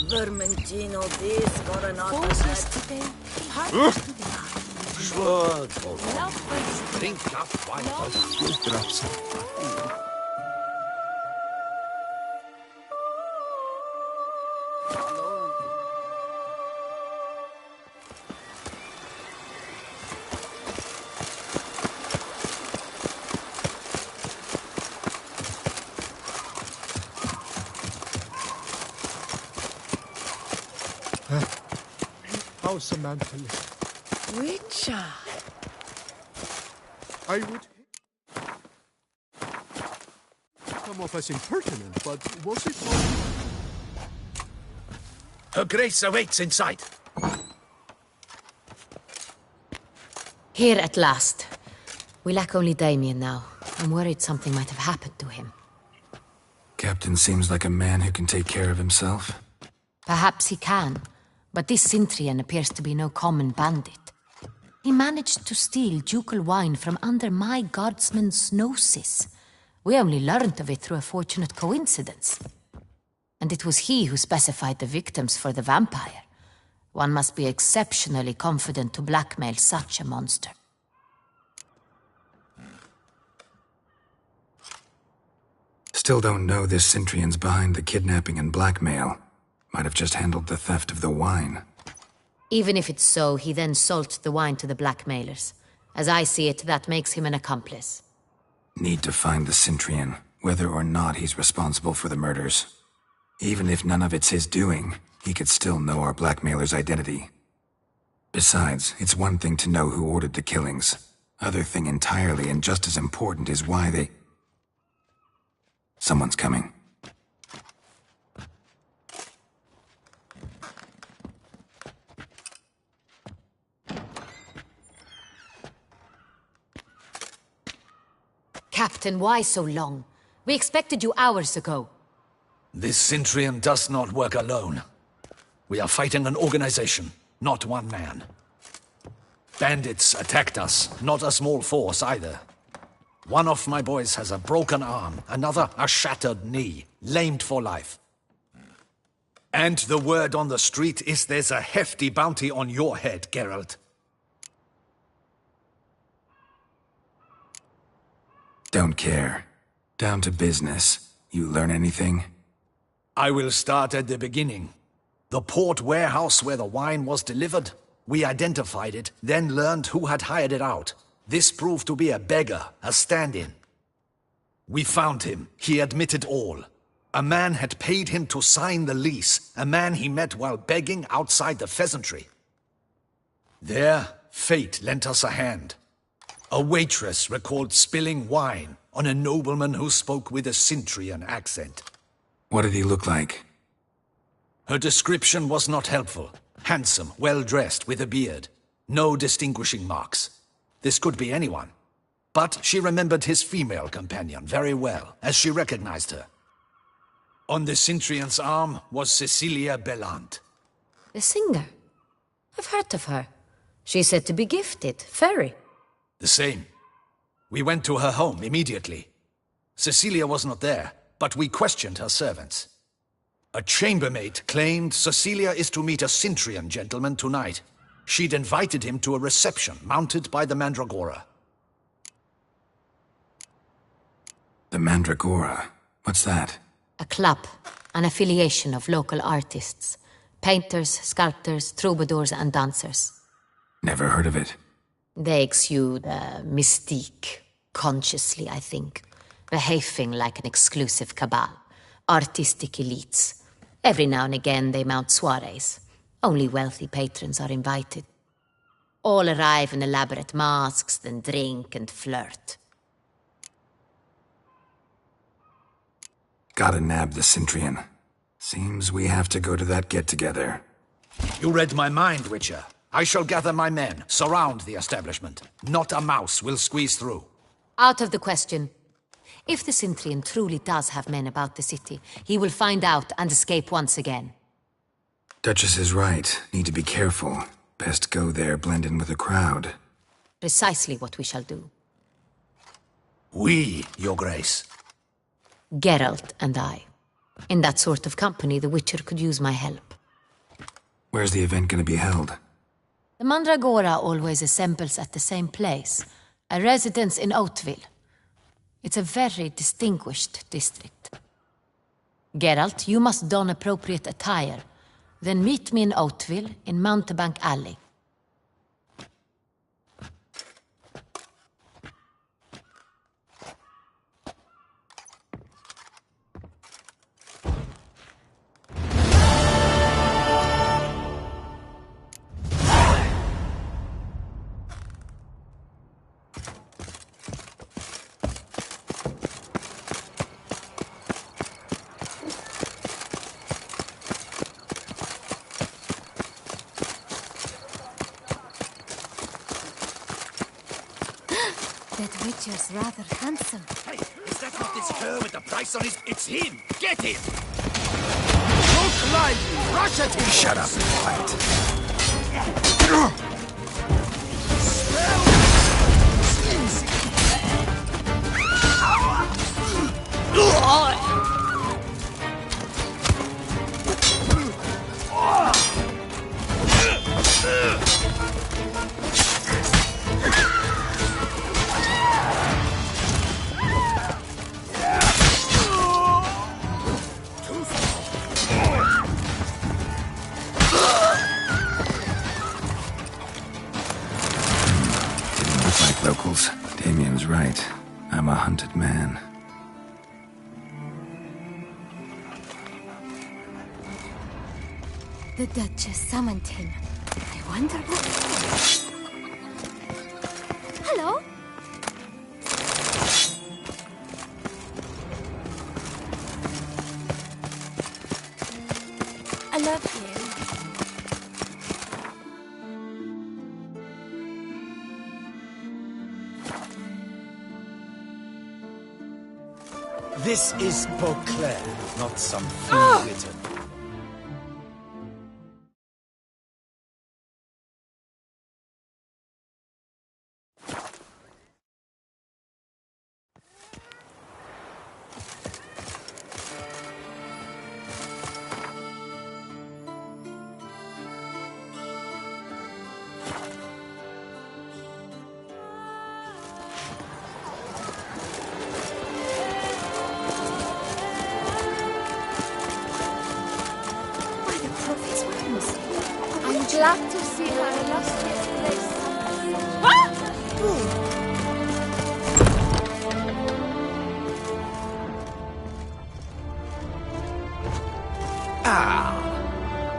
Vermentino, this got another today. Drink up, white. How's a man to live? Witcher. I would come off as impertinent, but was it not? Her Grace awaits inside. Here at last. We lack only Damien now. I'm worried something might have happened to him. Captain seems like a man who can take care of himself. Perhaps he can, but this Sintrian appears to be no common bandit. He managed to steal ducal wine from under my guardsman's noses. We only learned of it through a fortunate coincidence. And it was he who specified the victims for the vampire. One must be exceptionally confident to blackmail such a monster. Still don't know this Centrion's behind the kidnapping and blackmail. Might have just handled the theft of the wine. Even if it's so, he then sold the wine to the blackmailers. As I see it, that makes him an accomplice. Need to find the Centrion, whether or not he's responsible for the murders. Even if none of it's his doing, he could still know our blackmailer's identity. Besides, it's one thing to know who ordered the killings. Other thing entirely, and just as important, is why they... Someone's coming. Captain, why so long? We expected you hours ago. This Centrion does not work alone. We are fighting an organization, not one man. Bandits attacked us, not a small force either. One of my boys has a broken arm, another a shattered knee, lamed for life. And the word on the street is there's a hefty bounty on your head, Geralt. Don't care. Down to business. You learn anything? I will start at the beginning. The port warehouse where the wine was delivered. We identified it, then learned who had hired it out. This proved to be a beggar, a stand-in. We found him. He admitted all. A man had paid him to sign the lease, a man he met while begging outside the pheasantry. There, fate lent us a hand. A waitress recalled spilling wine on a nobleman who spoke with a Centrion accent. What did he look like? Her description was not helpful. Handsome, well-dressed, with a beard. No distinguishing marks. This could be anyone. But she remembered his female companion very well, as she recognized her. On the Centrion's arm was Cecilia Bellant. The singer? I've heard of her. She's said to be gifted, fairy. The same. We went to her home immediately. Cecilia was not there, but we questioned her servants. A chambermaid claimed Cecilia is to meet a Centrion gentleman tonight. She'd invited him to a reception mounted by the Mandragora. The Mandragora? What's that? A club, an affiliation of local artists. Painters, sculptors, troubadours and dancers. Never heard of it. They exude mystique, consciously, I think. Behaving like an exclusive cabal. Artistic elites. Every now and again they mount soirees. Only wealthy patrons are invited. All arrive in elaborate masks, then drink and flirt. Gotta nab the Centrion. Seems we have to go to that get-together. You read my mind, Witcher. I shall gather my men, surround the establishment. Not a mouse will squeeze through. Out of the question. If the Centrion truly does have men about the city, he will find out and escape once again. Duchess is right. Need to be careful. Best go there, blend in with the crowd. Precisely what we shall do. We, Your Grace. Geralt and I. In that sort of company, the Witcher could use my help. Where's the event gonna be held? The Mandragora always assembles at the same place, a residence in Oatville. It's a very distinguished district. Geralt, you must don appropriate attire. Then meet me in Oatville, in Mountebank Alley. That Witcher's rather handsome. Hey, is that not this cur with the price on his... It's him! Get him! Look lively! Rush at him! Shut up and fight. locals. Damien's right. I'm a hunted man. The Duchess summoned him. I wonder what... Hello? I love you. This is Beauclair, not some fool-witten. Glad to see our illustrious place.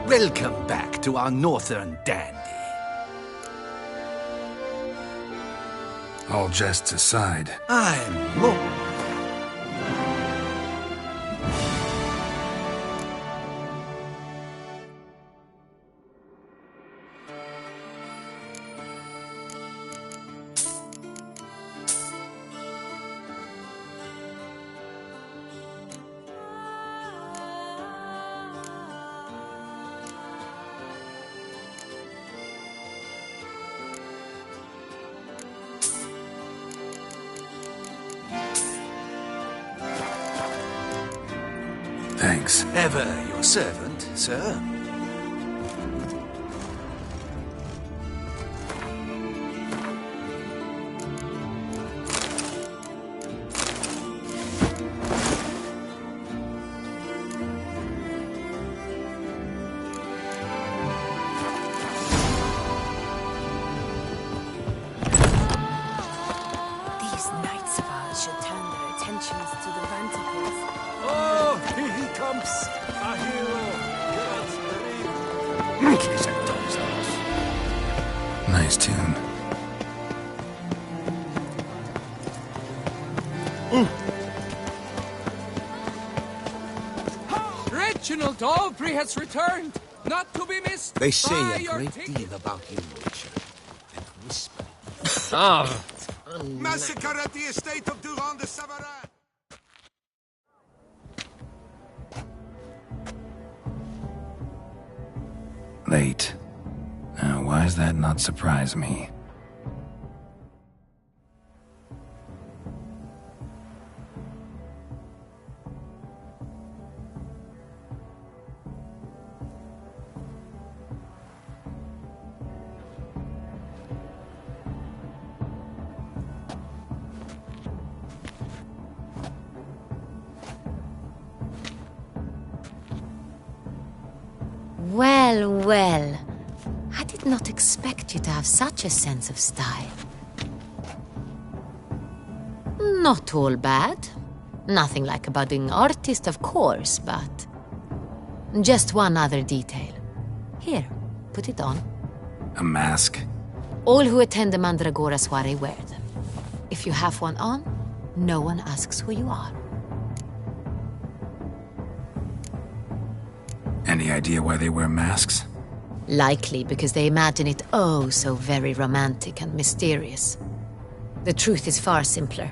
Welcome back to our northern dandy. All jests aside, I'm more... Thanks. Ever your servant, sir. These knights of ours should turn their attentions to the Vanticles. Oh, here he comes! A hero! He's a dog's ass. Nice tune. Reginald Aubrey has returned, not to be missed. They say by a your great king. deal about you, Witcher. And whisper. Massacre at the estate of Durand de Savarin! Late. Now, why does that not surprise me? Well, well. I did not expect you to have such a sense of style. Not all bad. Nothing like a budding artist, of course, but... just one other detail. Here, put it on. A mask? All who attend the Mandragora soiree wear them. If you have one on, no one asks who you are. Any idea why they wear masks? Likely because they imagine it oh so very romantic and mysterious. The truth is far simpler.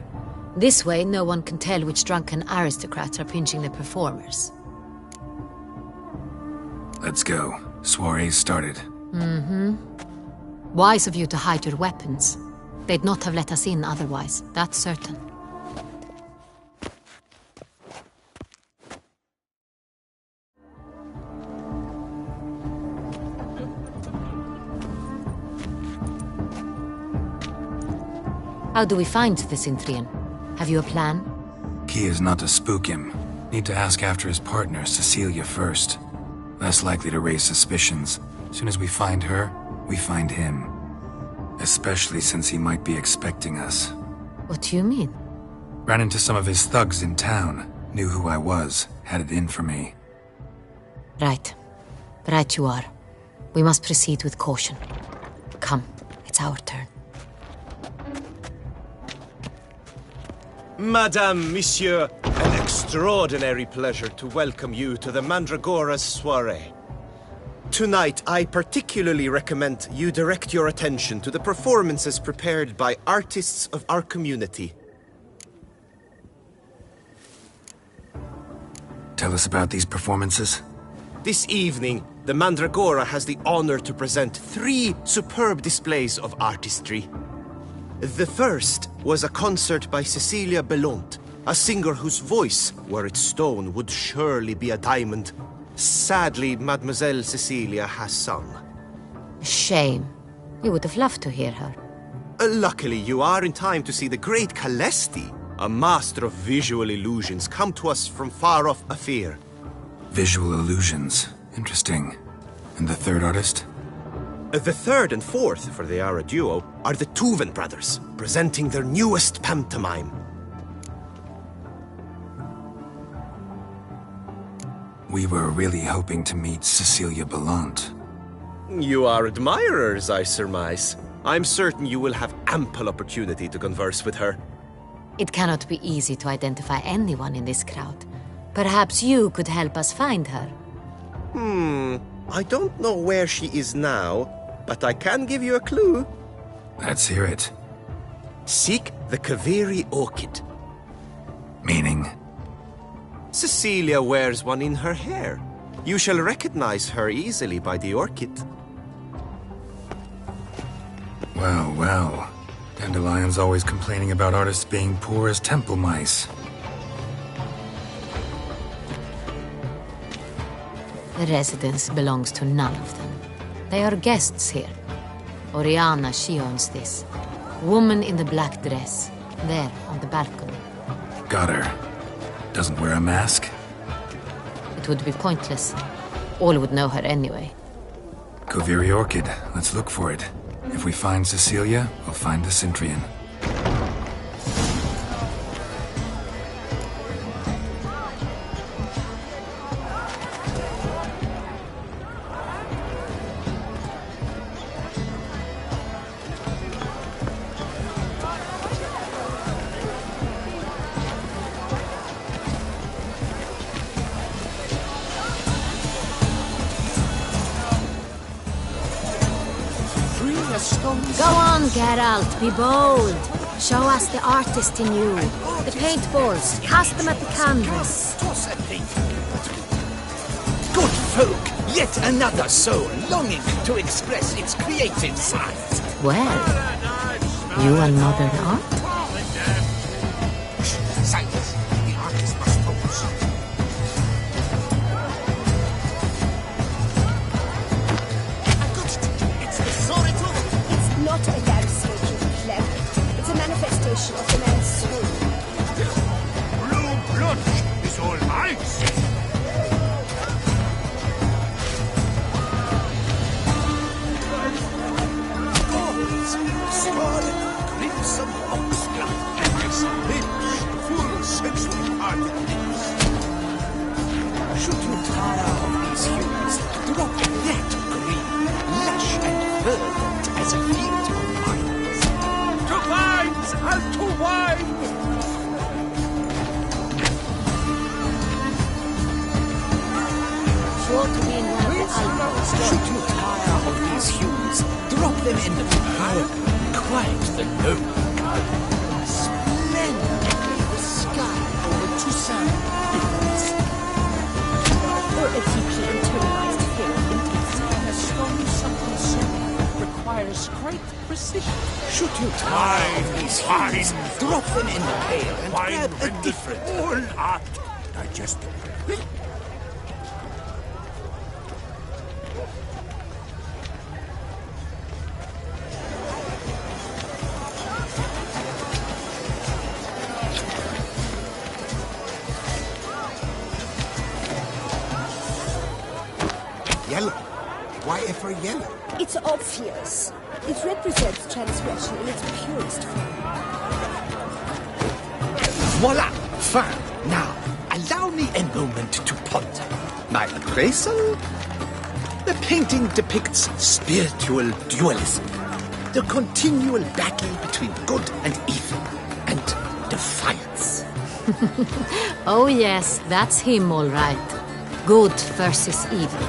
This way, no one can tell which drunken aristocrats are pinching the performers. Let's go. Soiree's started. Mm-hmm. Wise of you to hide your weapons. They'd not have let us in otherwise, that's certain. How do we find the Synthrian? Have you a plan? Key is not to spook him. Need to ask after his partner, Cecilia, first. Less likely to raise suspicions. As soon as we find her, we find him. Especially since he might be expecting us. What do you mean? Ran into some of his thugs in town. Knew who I was. Had it in for me. Right. Right you are. We must proceed with caution. Come, it's our turn. Madame, Monsieur, an extraordinary pleasure to welcome you to the Mandragora's soirée. Tonight, I particularly recommend you direct your attention to the performances prepared by artists of our community. Tell us about these performances. This evening, the Mandragora has the honor to present 3 superb displays of artistry. The first was a concert by Cecilia Belont, a singer whose voice, were it stone, would surely be a diamond. Sadly, Mademoiselle Cecilia has sung. Shame. We would have loved to hear her. Luckily, you are in time to see the great Calesti, a master of visual illusions, come to us from far off Afir. Visual illusions. Interesting. And the third artist? The third and fourth, for they are a duo, are the Tuven brothers, presenting their newest pantomime. We were really hoping to meet Cecilia Bellant. You are admirers, I surmise. I'm certain you will have ample opportunity to converse with her. It cannot be easy to identify anyone in this crowd. Perhaps you could help us find her. I don't know where she is now, but I can give you a clue. Let's hear it. Seek the Kaveri orchid. Meaning? Cecilia wears one in her hair. You shall recognize her easily by the orchid. Well, well. Dandelion's always complaining about artists being poor as temple mice. The residence belongs to none of them. They are guests here. Oriana, she owns this. Woman in the black dress. There, on the balcony. Got her. Doesn't wear a mask? It would be pointless. All would know her anyway. Kaveri Orchid. Let's look for it. If we find Cecilia, we'll find the Centrian. Go on, Geralt, be bold. Show us the artist in you. The paintballs, cast them at the canvas. Good folk, yet another soul longing to express its creative side. Well, you and modern art? Silence. The artist must focus. I got it. It's the Soretu. It's not a demonstration of clever. It's a manifestation of the man's soul. Blue blood is all I see. Scarlet, crimson oxcloth, and this rich, full sensual particles. Should you tire of these hues, drop that green, lush and verdant as a field of vines. To vines and to wine! Sure to be in one of the alcoves. Should you tire of these hues, drop them in the purple, quiet the noble color. Splendid, the sky over Toussaint beams. Or a deeply internalized fear of intimacy. A strong something soul requires great precision. Should you tire of these hues, drop them in the pail and grab a different. All art digestible. Yellow. Why ever yellow? It's obvious. It represents transgression in its purest form. Voila! Fine. Now, allow me a moment to ponder. My appraisal? The painting depicts spiritual dualism. The continual battle between good and evil. And defiance. Oh yes, that's him all right. Good versus evil.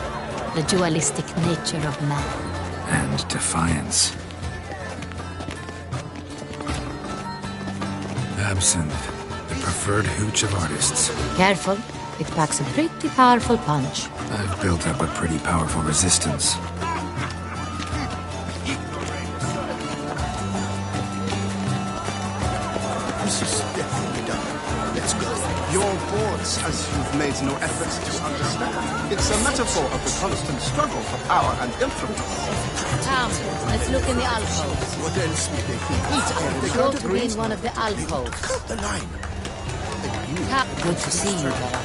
The dualistic nature of man. And defiance. Absinthe, the preferred hooch of artists. Careful, it packs a pretty powerful punch. I've built up a pretty powerful resistance. This is definitely done. Let's go. Your boards, as you've made no effort to understand. It's a metaphor of the constant struggle for power and influence. Come, let's look in the alcoves. What else would they think? They Go can't to agree. be in one of the alcoves. Cut the line. Good to see you, Vera.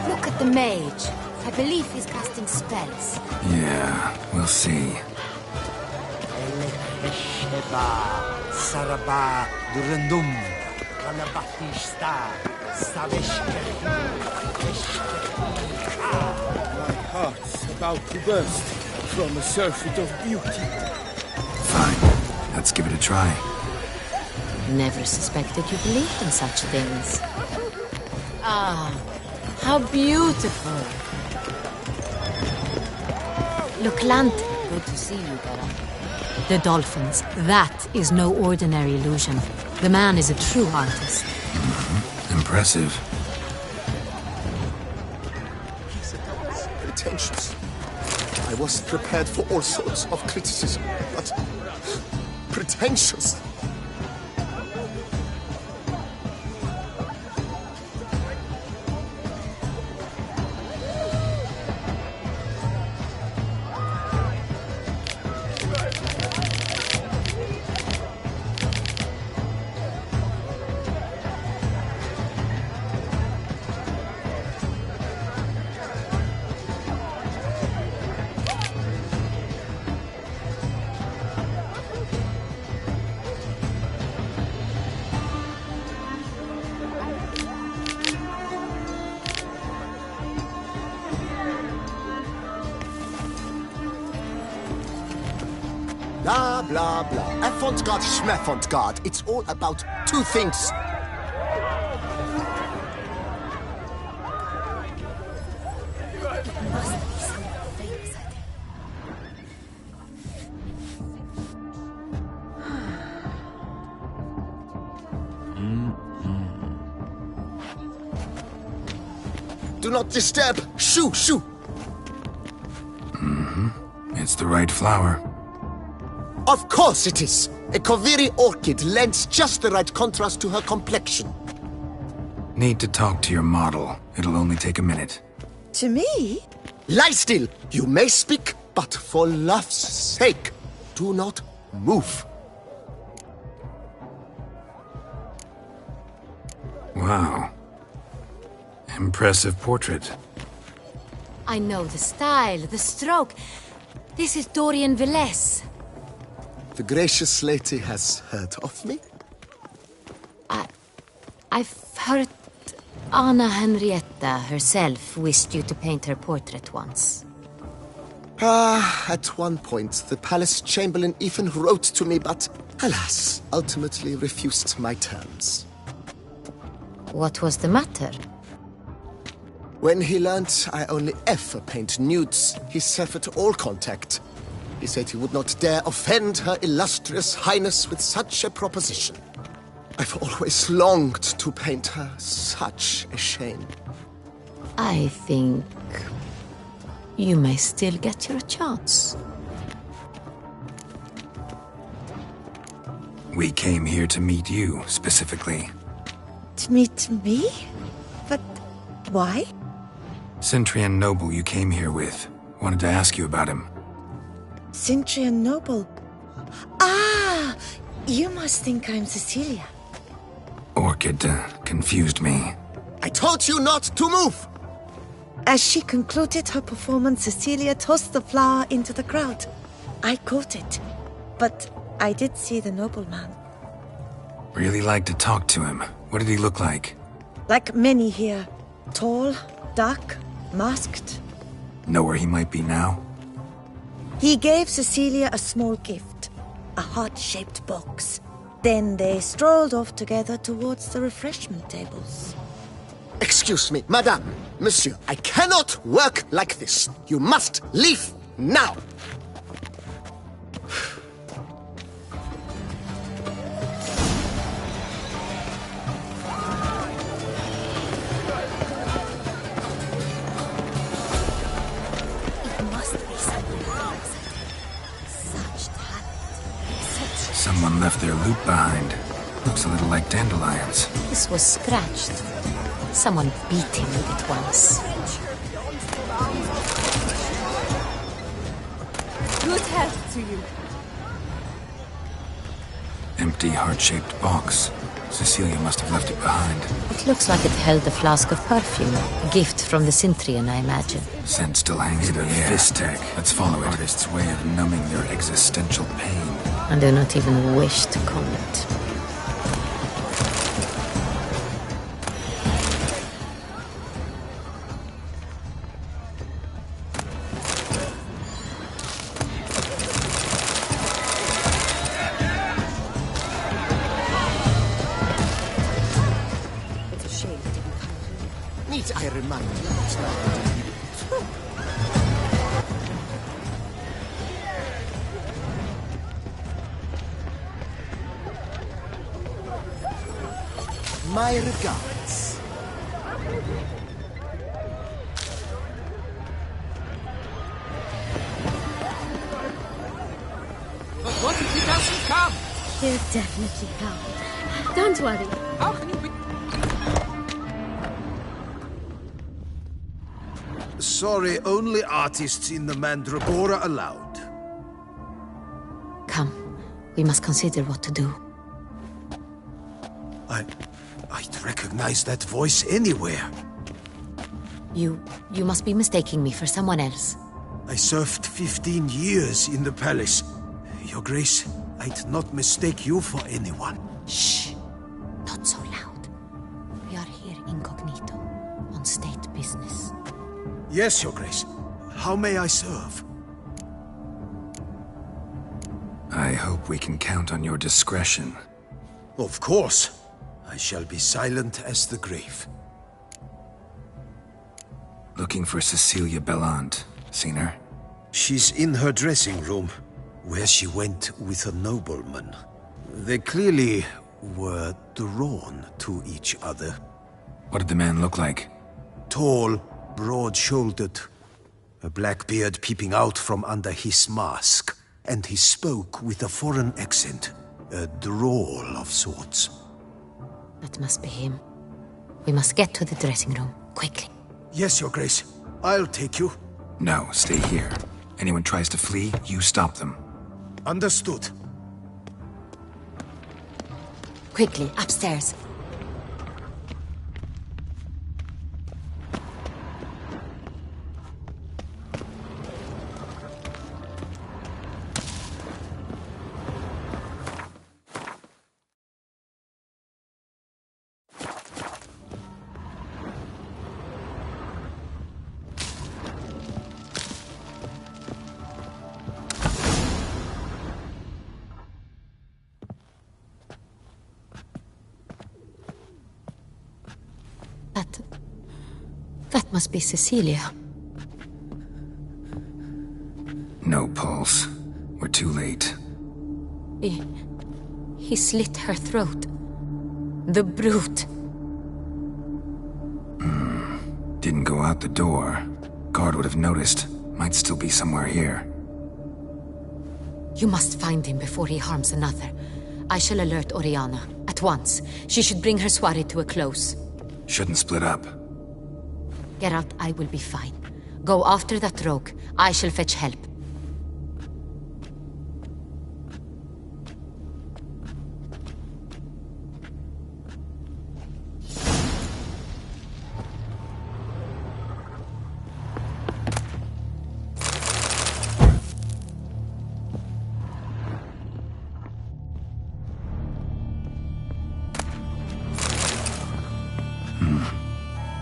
Look at the mage. I believe he's casting spells. Yeah, we'll see. Saraba Durandum Kalabahista My heart's about to burst from a surfeit of beauty. Fine. Let's give it a try. Never suspected you believed in such things. Ah, how beautiful. Look, Lante. Good to see you, Vera. The dolphins. That is no ordinary illusion. The man is a true artist. Impressive. Pretentious. I was prepared for all sorts of criticism, but pretentious. Blah, blah, blah. Avant-garde, schmavant-garde. It's all about two things. Do not disturb. Shoo, shoo. It's the right flower. Of course it is. A Koviri orchid lends just the right contrast to her complexion. Need to talk to your model. It'll only take a minute. To me? Lie still. You may speak, but for love's sake, do not move. Wow. Impressive portrait. I know the style, the stroke. This is Dorian Villesse. The gracious lady has heard of me? I've heard Anna Henrietta herself wished you to paint her portrait once. At one point, the palace chamberlain even wrote to me, but alas, ultimately refused my terms. What was the matter? When he learnt I only ever paint nudes, he severed all contact. He said he would not dare offend her illustrious highness with such a proposition. I've always longed to paint her. Such a shame. I think You may still get your chance. We came here to meet you, specifically. To meet me? But why? Centrian noble you came here with. Wanted to ask you about him. Centrian noble. Ah! You must think I'm Cecilia. Orchid confused me. I told you not to move! As she concluded her performance, Cecilia tossed the flower into the crowd. I caught it, but I did see the nobleman. Really like to talk to him. What did he look like? Like many here. Tall, dark, masked. Know where he might be now? He gave Cecilia a small gift, a heart-shaped box. Then they strolled off together towards the refreshment tables. Excuse me, madame, monsieur, I cannot work like this. You must leave now. It must be someone else. Such talent. Someone left their loot behind. Looks a little like dandelions. This was scratched. Someone beat him with it once. Good health to you. Empty heart-shaped box. Cecilia must have left it behind. It looks like it held a flask of perfume. A gift from the Cintrian, I imagine. Scent still hangs in the air. Let's follow it. Artist's way of numbing their existential pain. I do not even wish to comment. Need I remind you it's not my regards. But what if he doesn't come? He'll definitely come. Don't worry. How can you be... Sorry, only artists in the Mandragora allowed. Come. We must consider what to do. I'd recognize that voice anywhere. You must be mistaking me for someone else. I served 15 years in the palace. Your Grace, I'd not mistake you for anyone. Shh. Not so loud. We are here incognito, on state business. Yes, Your Grace. How may I serve? I hope we can count on your discretion. Of course. I shall be silent as the grave. Looking for Cecilia Bellant. Seen her? She's in her dressing room, where she went with a nobleman. They clearly were drawn to each other. What did the man look like? Tall, broad-shouldered, a black beard peeping out from under his mask, and he spoke with a foreign accent, a drawl of sorts. That must be him. We must get to the dressing room, quickly. Yes, Your Grace. I'll take you. No, stay here. Anyone tries to flee, you stop them. Understood. Quickly, upstairs. That must be Cecilia. No pulse. We're too late. He slit her throat. The brute. Didn't go out the door. Guard would have noticed. Might still be somewhere here. You must find him before he harms another. I shall alert Oriana. At once. She should bring her soirée to a close. Shouldn't split up. Geralt, I will be fine. Go after that rogue. I shall fetch help.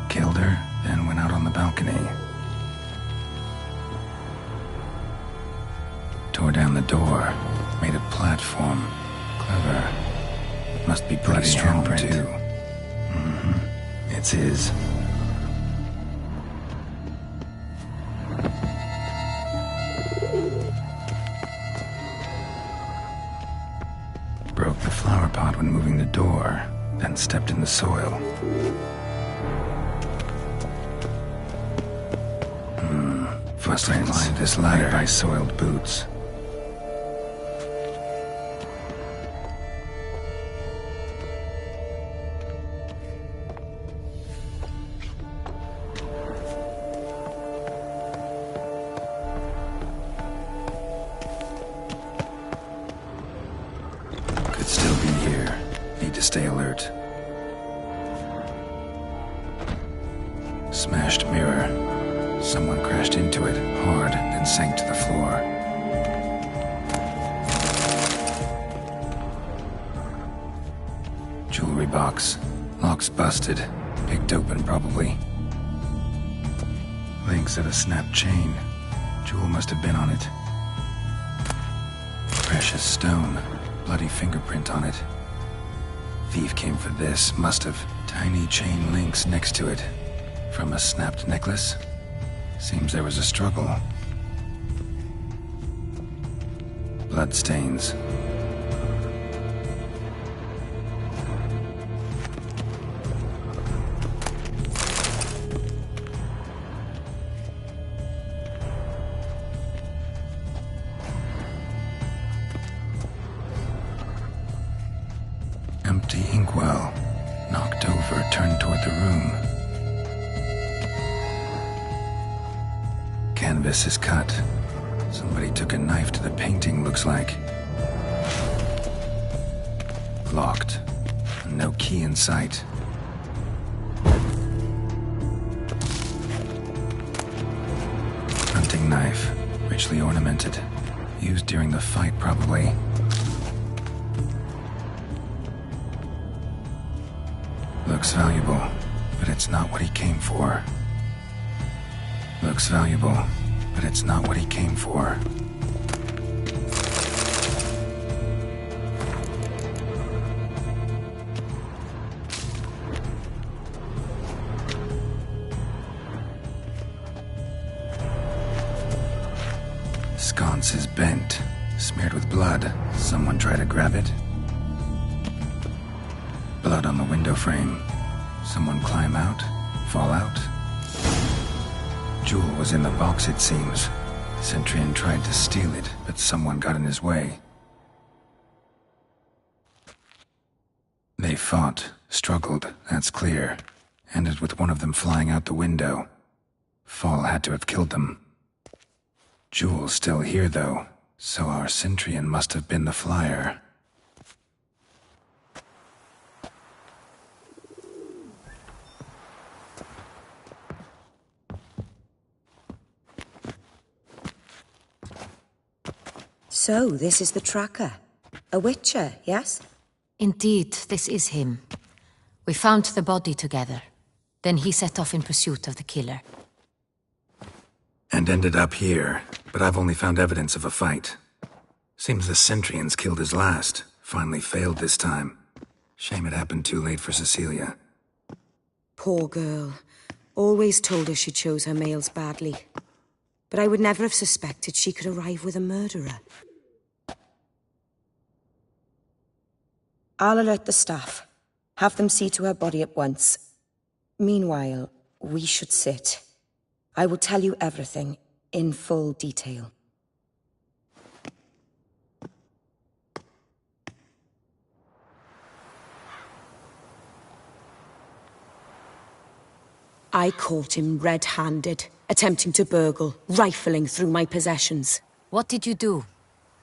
Killed her, then went out on the balcony. Tore down the door, made a platform. Clever. Must be pretty strong, too. It's his. Broke the flower pot when moving the door, then stepped in the soil. Must have climbed this ladder by soiled boots. Could still be here. Need to stay alert. Smashed mirror. Someone crashed into it hard, then sank to the floor. Jewelry box. Lock's busted. Picked open, probably. Links of a snapped chain. Jewel must have been on it. Precious stone. Bloody fingerprint on it. Thief came for this. Must have. Tiny chain links next to it. From a snapped necklace? Seems there was a struggle. Bloodstains. Empty inkwell. Knocked over, turned toward the room. Canvas is cut. Somebody took a knife to the painting, looks like. Locked. No key in sight. Hunting knife. Richly ornamented. Used during the fight, probably. Looks valuable, but it's not what he came for. Looks valuable, but it's not what he came for. Sconce is bent, smeared with blood. Someone try to grab it. Blood on the window frame. Someone climb out? Fall out? Jewel was in the box, it seems. Centurion tried to steal it, but someone got in his way. They fought, struggled, that's clear. Ended with one of them flying out the window. Fall had to have killed them. Jewel's still here, though, so our Centurion must have been the flyer. So, this is the tracker. A witcher, yes? Indeed, this is him. We found the body together. Then he set off in pursuit of the killer. And ended up here, but I've only found evidence of a fight. Seems the Centurions killed his last. Finally failed this time. Shame it happened too late for Cecilia. Poor girl. Always told her she chose her males badly. But I would never have suspected she could arrive with a murderer. I'll alert the staff. Have them see to her body at once. Meanwhile, we should sit. I will tell you everything. in full detail. I caught him red-handed, attempting to burgle, rifling through my possessions. What did you do?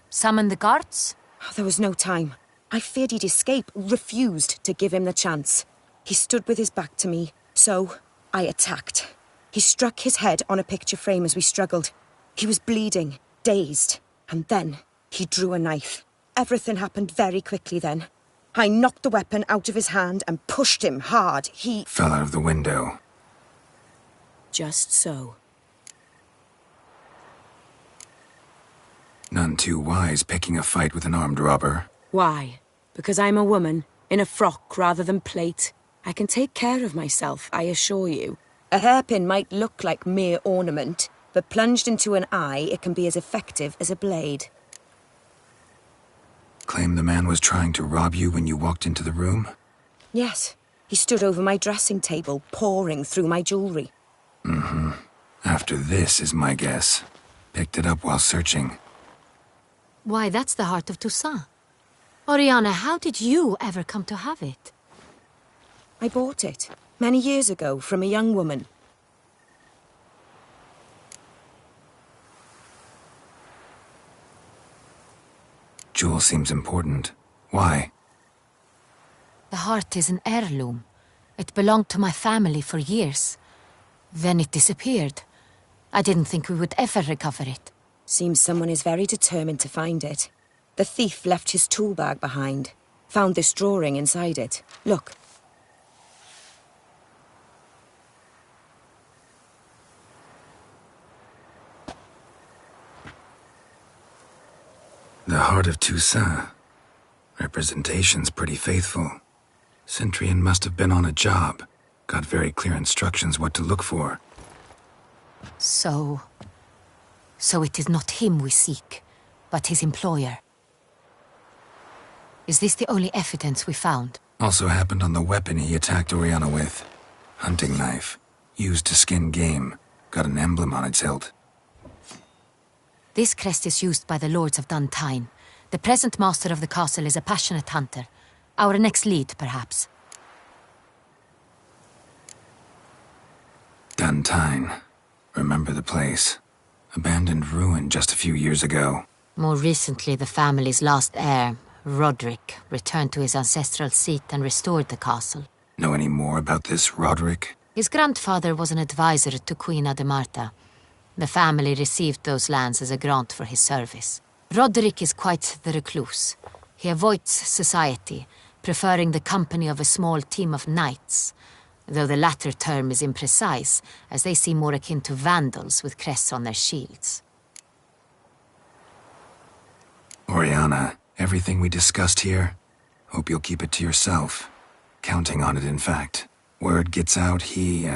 Summon the guards? There was no time. I feared he'd escape, refused to give him the chance. He stood with his back to me, so I attacked. He struck his head on a picture frame as we struggled. He was bleeding, dazed, and then he drew a knife. Everything happened very quickly then. I knocked the weapon out of his hand and pushed him hard. He fell out of the window. Just so. None too wise picking a fight with an armed robber. Why? Because I'm a woman, in a frock rather than plate. I can take care of myself, I assure you. A hairpin might look like mere ornament, but plunged into an eye, it can be as effective as a blade. Claim the man was trying to rob you when you walked into the room? Yes. He stood over my dressing table, pouring through my jewelry. Mm-hmm. After this is my guess. Picked it up while searching. Why, that's the heart of Toussaint. Oriana, how did you ever come to have it? I bought it, many years ago, from a young woman. Jewel seems important. Why? The heart is an heirloom. It belonged to my family for years. Then it disappeared. I didn't think we would ever recover it. Seems someone is very determined to find it. The thief left his tool bag behind. Found this drawing inside it. Look. The heart of Toussaint. Representation's pretty faithful. Centurion must have been on a job. Got very clear instructions what to look for. So it is not him we seek, but his employer. Is this the only evidence we found? Also happened on the weapon he attacked Oriana with. Hunting knife. Used to skin game. Got an emblem on its hilt. This crest is used by the Lords of Duntine. The present master of the castle is a passionate hunter. Our next lead, perhaps. Duntine. Remember the place. Abandoned ruin just a few years ago. More recently, the family's last heir, Roderick, returned to his ancestral seat and restored the castle. Know any more about this Roderick? His grandfather was an advisor to Queen Ademarta. The family received those lands as a grant for his service. Roderick is quite the recluse. He avoids society, preferring the company of a small team of knights, though the latter term is imprecise, as they seem more akin to vandals with crests on their shields. Oriana, everything we discussed here, hope you'll keep it to yourself. Counting on it, in fact. Word gets out he,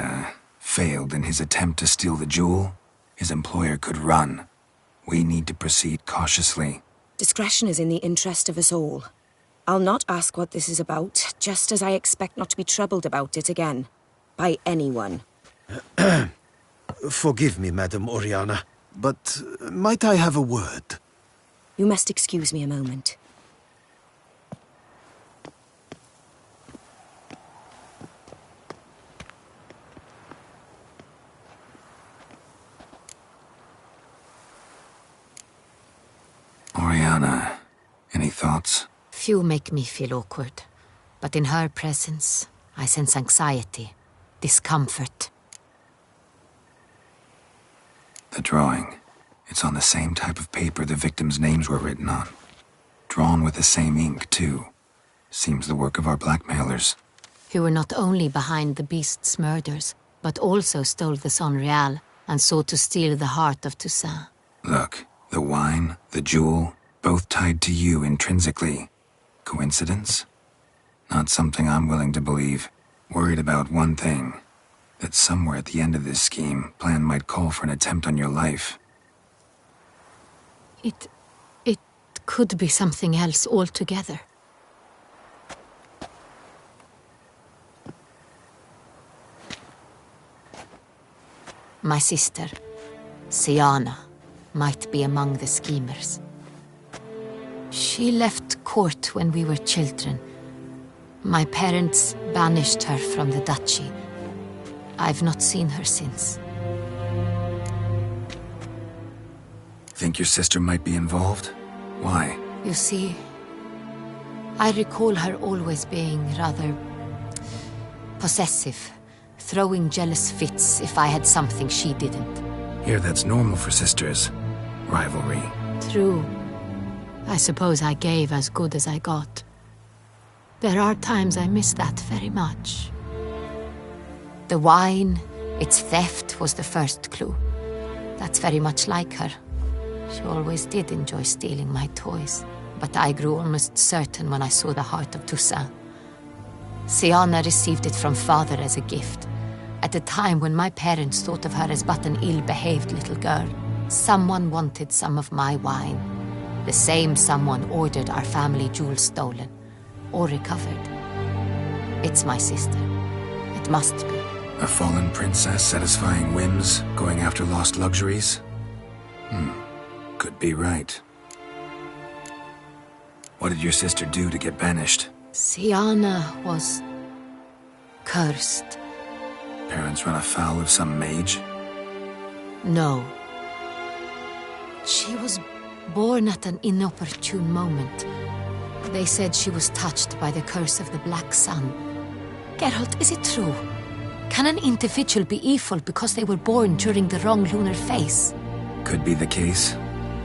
failed in his attempt to steal the jewel. His employer could run. We need to proceed cautiously. Discretion is in the interest of us all. I'll not ask what this is about, just as I expect not to be troubled about it again. By anyone. Forgive me, Madam Oriana, but might I have a word? You must excuse me a moment. Oriana, any thoughts? Few make me feel awkward, but in her presence, I sense anxiety, discomfort. The drawing. It's on the same type of paper the victims' names were written on. Drawn with the same ink, too. Seems the work of our blackmailers. Who were not only behind the beast's murders, but also stole the Son Real and sought to steal the heart of Toussaint. Look, the wine, the jewel, both tied to you intrinsically. Coincidence? Not something I'm willing to believe. Worried about one thing. That somewhere at the end of this scheme, plan might call for an attempt on your life. It could be something else altogether. My sister. Siana might be among the schemers. She left court when we were children. My parents banished her from the duchy. I've not seen her since. Think your sister might be involved? Why? You see, I recall her always being rather possessive, throwing jealous fits if I had something she didn't. Here, that's normal for sisters. Rivalry. True. I suppose I gave as good as I got. There are times I miss that very much. The wine, its theft, was the first clue. That's very much like her. She always did enjoy stealing my toys, but I grew almost certain when I saw the heart of Toussaint. Siana received it from father as a gift, at a time when my parents thought of her as but an ill-behaved little girl. Someone wanted some of my wine. The same someone ordered our family jewels stolen, or recovered. It's my sister. It must be. A fallen princess satisfying whims, going after lost luxuries? Could be right. What did your sister do to get banished? Siana was cursed. Parents run afoul of some mage? No. She was born at an inopportune moment. They said she was touched by the curse of the Black Sun. Geralt, is it true? Can an individual be evil because they were born during the wrong lunar phase? Could be the case.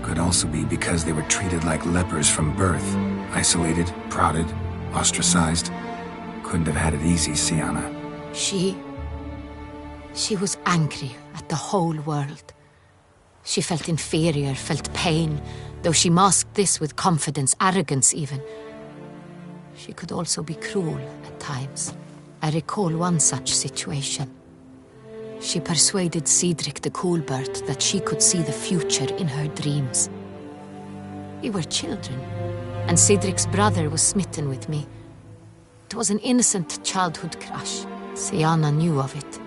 Could also be because they were treated like lepers from birth. Isolated, prodded, ostracized. Couldn't have had it easy, Siana. She was angry at the whole world. She felt inferior, felt pain, though she masked this with confidence, arrogance even. She could also be cruel at times. I recall one such situation. She persuaded Cedric the Coolbird that she could see the future in her dreams. We were children, and Cedric's brother was smitten with me. It was an innocent childhood crush. Siana knew of it.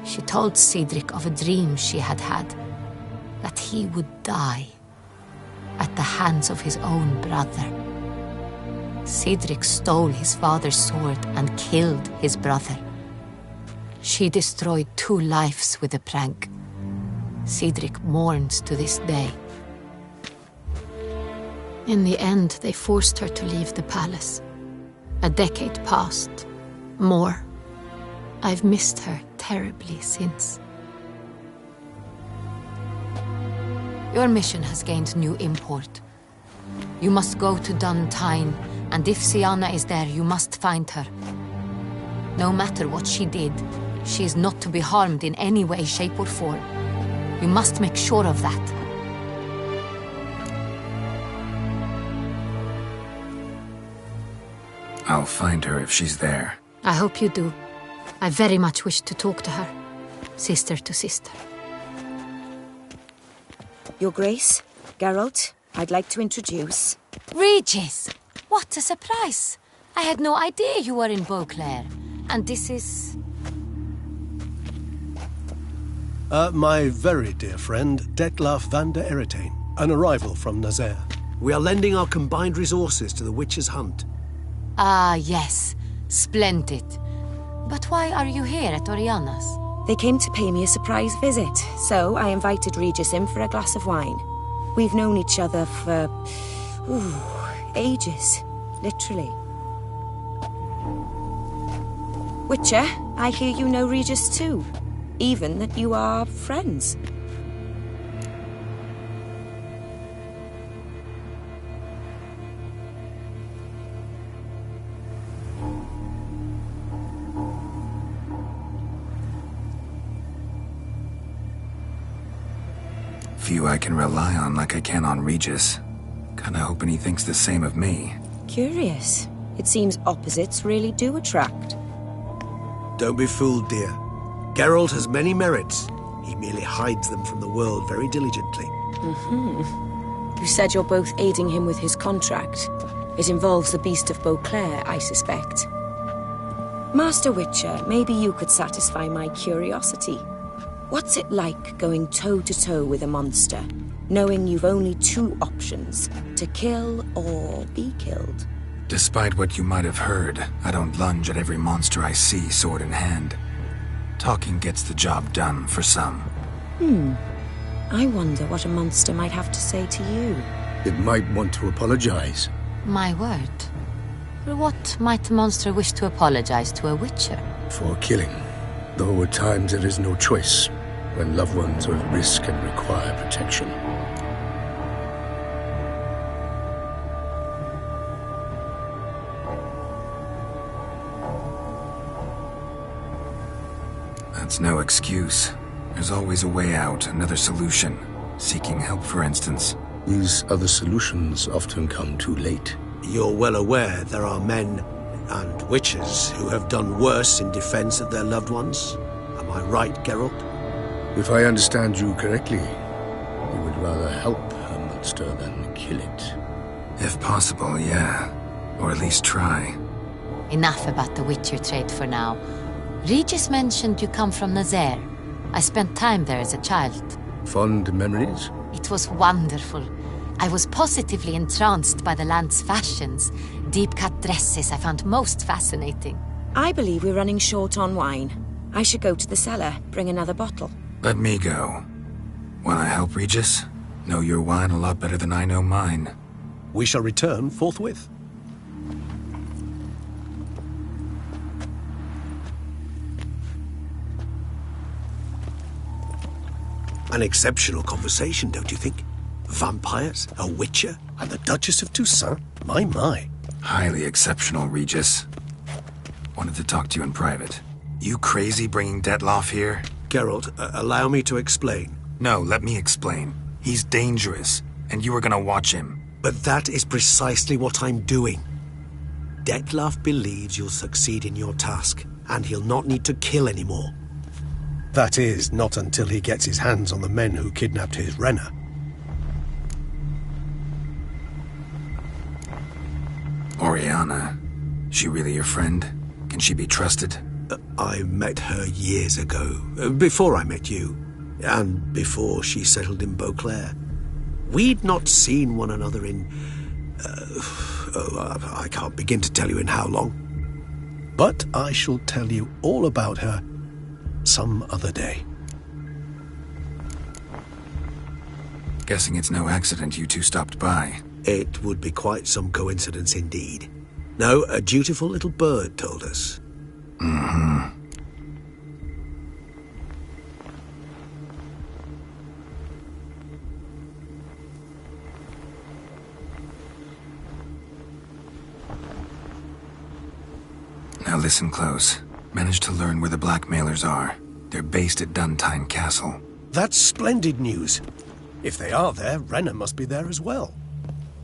She told Cedric of a dream she had had, that he would die at the hands of his own brother. Cedric stole his father's sword and killed his brother. She destroyed 2 lives with a prank. Cedric mourns to this day. In the end, they forced her to leave the palace. A decade passed. More. I've missed her terribly since. Your mission has gained new import. You must go to Duntine, and if Siana is there, you must find her. No matter what she did, she is not to be harmed in any way, shape, or form. You must make sure of that. I'll find her if she's there. I hope you do. I very much wish to talk to her. Sister to sister. Your Grace, Geralt, I'd like to introduce... Regis! What a surprise! I had no idea you were in Beauclair. And this is... My very dear friend, Detlaf van der Eretain, an arrival from Nazaire. We are lending our combined resources to the Witch's Hunt. Ah, yes. Splendid. But why are you here at Oriana's? They came to pay me a surprise visit, so I invited Regis in for a glass of wine. We've known each other for... ages. Literally. Witcher, I hear you know Regis too. Even that you are friends. Few I can rely on like I can on Regis. Kinda hoping he thinks the same of me. Curious. It seems opposites really do attract. Don't be fooled, dear. Geralt has many merits. He merely hides them from the world very diligently. You said you're both aiding him with his contract. It involves the Beast of Beauclair, I suspect. Master Witcher, maybe you could satisfy my curiosity. What's it like going toe-to-toe with a monster, knowing you've only two options, to kill or be killed? Despite what you might have heard, I don't lunge at every monster I see sword in hand. Talking gets the job done for some. I wonder what a monster might have to say to you. It might want to apologize. My word. For what might a monster wish to apologize to a witcher? For killing. Though at times there is no choice, when loved ones are at risk and require protection. That's no excuse. There's always a way out, another solution. Seeking help, for instance. These other solutions often come too late. You're well aware there are men and witches who have done worse in defense of their loved ones. Am I right, Geralt? If I understand you correctly, you would rather help a monster than kill it. If possible, yeah. Or at least try. Enough about the witcher trade for now. Regis mentioned you come from Nazaire. I spent time there as a child. Fond memories? It was wonderful. I was positively entranced by the land's fashions. Deep-cut dresses I found most fascinating. I believe we're running short on wine. I should go to the cellar, bring another bottle. Let me go. Wanna help, Regis? Know your wine a lot better than I know mine. We shall return forthwith. An exceptional conversation, don't you think? Vampires, a witcher, and the Duchess of Toussaint? My. Highly exceptional, Regis. Wanted to talk to you in private. You crazy bringing Detloff here? Geralt, allow me to explain. No, let me explain. He's dangerous, and you were gonna watch him. But that is precisely what I'm doing. Detloff believes you'll succeed in your task, and he'll not need to kill anymore. That is, not until he gets his hands on the men who kidnapped his Renna. Oriana. She really your friend? Can she be trusted? I met her years ago, before I met you, and before she settled in Beauclair. We'd not seen one another in... I can't begin to tell you in how long. But I shall tell you all about her some other day. Guessing it's no accident you two stopped by. It would be quite some coincidence indeed. No, a dutiful little bird told us. Mm-hmm. Now listen close. Managed to learn where the blackmailers are. They're based at Duntine Castle. That's splendid news. If they are there, Renna must be there as well.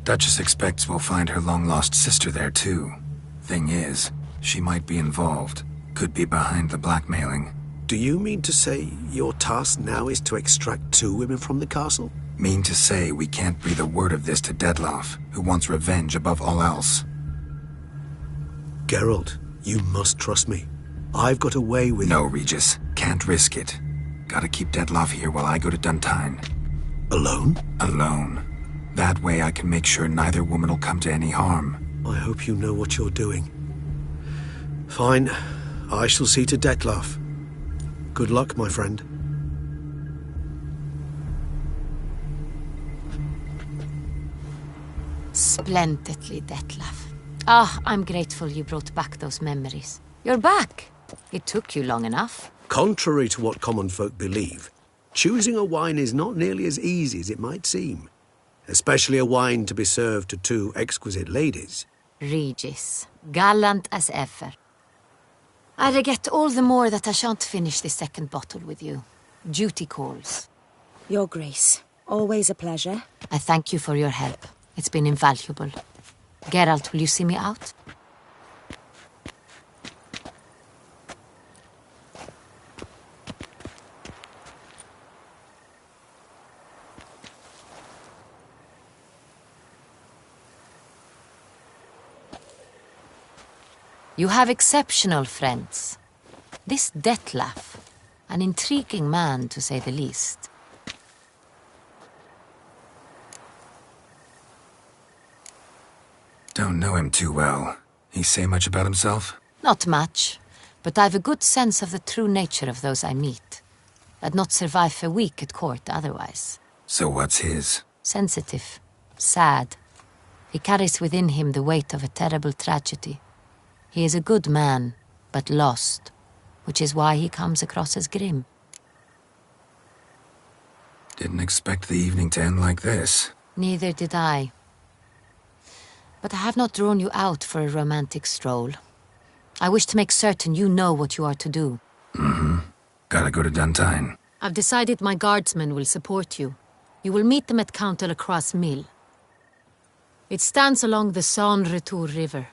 Duchess expects we'll find her long-lost sister there, too. Thing is, she might be involved. Could be behind the blackmailing. Do you mean to say your task now is to extract 2 women from the castle? Mean to say we can't breathe a word of this to Detloff, who wants revenge above all else. Geralt, you must trust me. I've got a way with... No, Regis. Can't risk it. Gotta keep Detloff here while I go to Duntine. Alone? Alone. That way I can make sure neither woman will come to any harm. I hope you know what you're doing. Fine. I shall see to Detloff. Good luck, my friend. Splendidly, Detlaff. Ah, I'm grateful you brought back those memories. You're back. It took you long enough. Contrary to what common folk believe, choosing a wine is not nearly as easy as it might seem. Especially a wine to be served to 2 exquisite ladies. Regis, gallant as ever. I regret all the more that I shan't finish this second bottle with you. Duty calls. Your Grace, always a pleasure. I thank you for your help. It's been invaluable. Geralt, will you see me out? You have exceptional friends. This Detlaff, An intriguing man, to say the least. Don't know him too well. He say much about himself? Not much, but I've a good sense of the true nature of those I meet. I'd not survive a week at court otherwise. So what's his? Sensitive. Sad. He carries within him the weight of a terrible tragedy. He is a good man, but lost, which is why he comes across as grim. Didn't expect the evening to end like this. Neither did I. But I have not drawn you out for a romantic stroll. I wish to make certain you know what you are to do. Mm-hmm. Gotta go to Duntine. I've decided my guardsmen will support you. You will meet them at Count de la Croix's mill. It stands along the Saône-Retour River,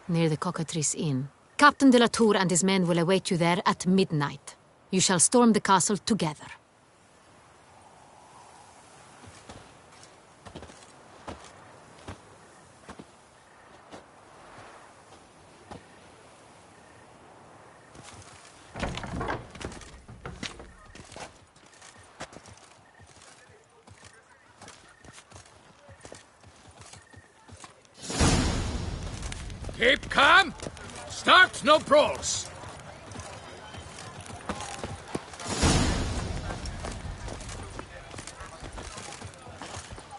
near the Cockatrice Inn. Captain de la Tour and his men will await you there at midnight. You shall storm the castle together. Keep calm. Start no brawls.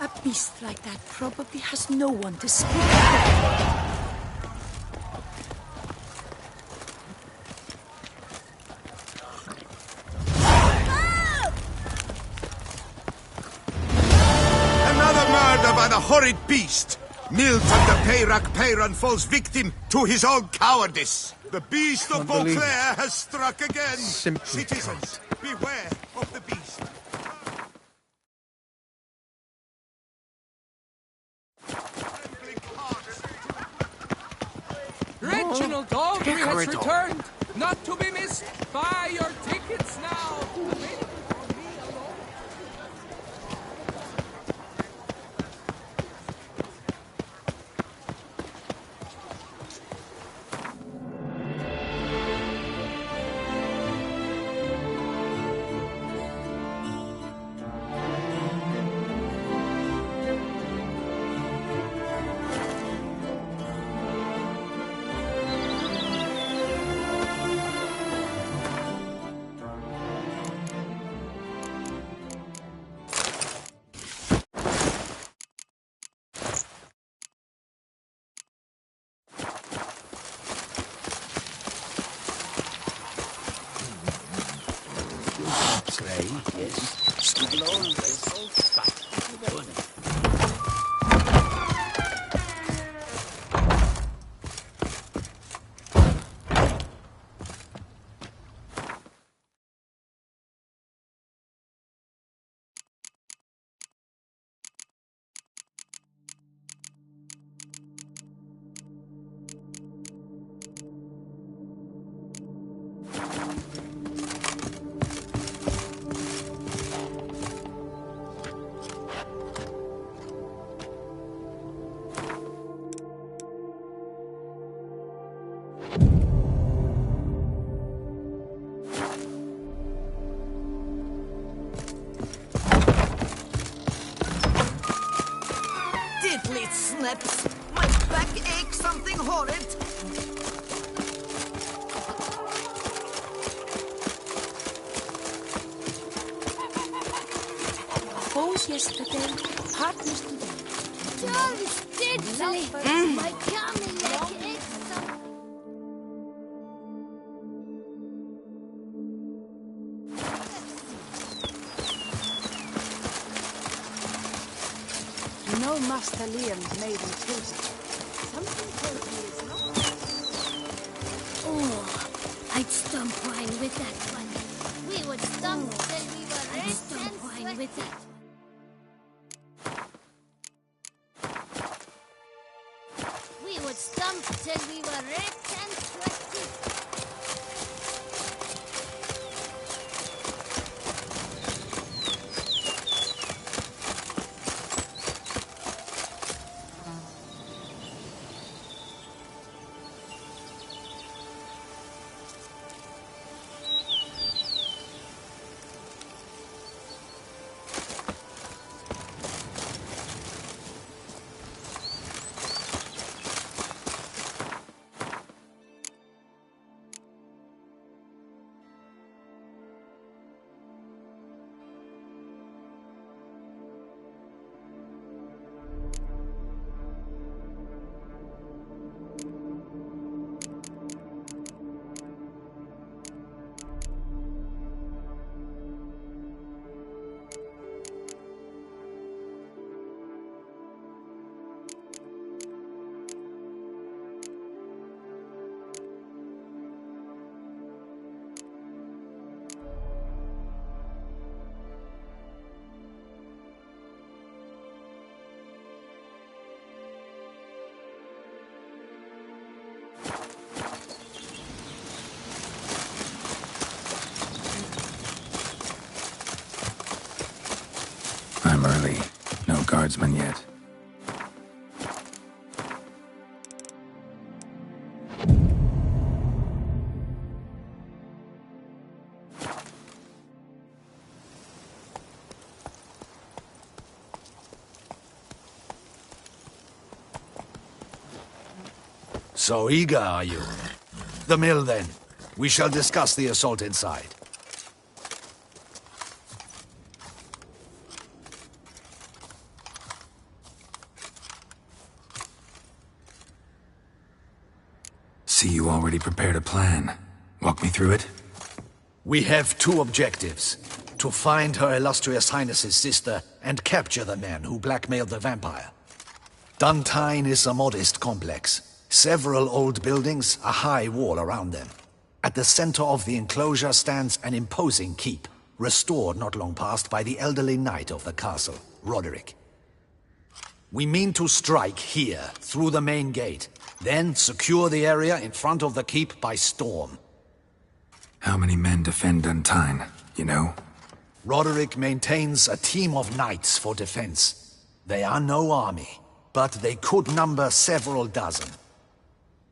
A beast like that probably has no one to speak to. Another murder by the horrid beast! Milton the Peyrac Peyran falls victim to his own cowardice. The beast of Beauclair has struck again. Citizens, beware of the beast. Reginald Audrey has returned, not to be missed. Buy your tickets now. Available for me alone. Diddly slips! My back aches something horrid! Foes yesterday, partners today. Charles diddly! My tummy leg aches so. No Master Liam's made in taste. Something tells me it's not. Oh, I'd stomp wine with that one. We would stomp till we were red and stomp wine with that. We would stomp till we were red and sweaty. swordsman yet. So eager, are you? The mill, then. We shall discuss the assault inside. See, you already prepared a plan. Walk me through it. We have two objectives. To find Her Illustrious Highness's sister and capture the man who blackmailed the vampire. Duntine is a modest complex. Several old buildings, a high wall around them. At the center of the enclosure stands an imposing keep, restored not long past by the elderly knight of the castle, Roderick. We mean to strike here, through the main gate, then secure the area in front of the keep by storm. How many men defend Duntine, you know? Roderick maintains a team of knights for defense. They are no army, but they could number several dozen.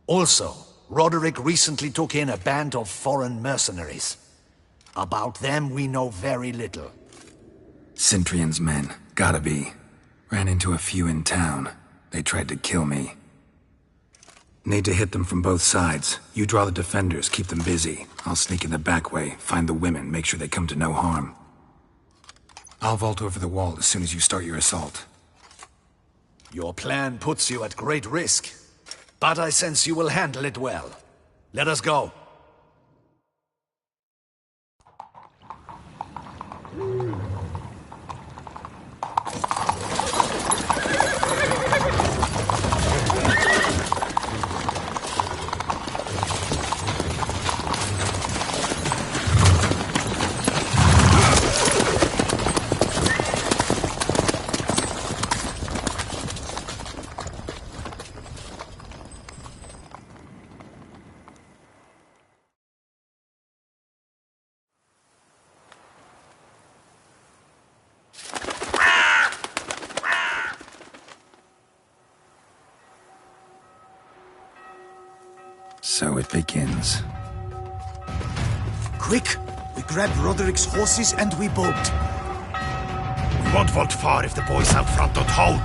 Also, Roderick recently took in a band of foreign mercenaries. About them we know very little. Cintrian's men, gotta be. Ran into a few in town. They tried to kill me. Need to hit them from both sides. You draw the defenders, keep them busy. I'll sneak in the back way, find the women, make sure they come to no harm. I'll vault over the wall as soon as you start your assault. Your plan puts you at great risk, but I sense you will handle it well. Let us go. So it begins. Quick! We grab Roderick's horses and we bolt. We won't vault far if the boys out front don't hold.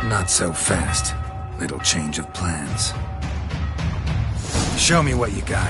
Not so fast. Little change of plans. Show me what you got.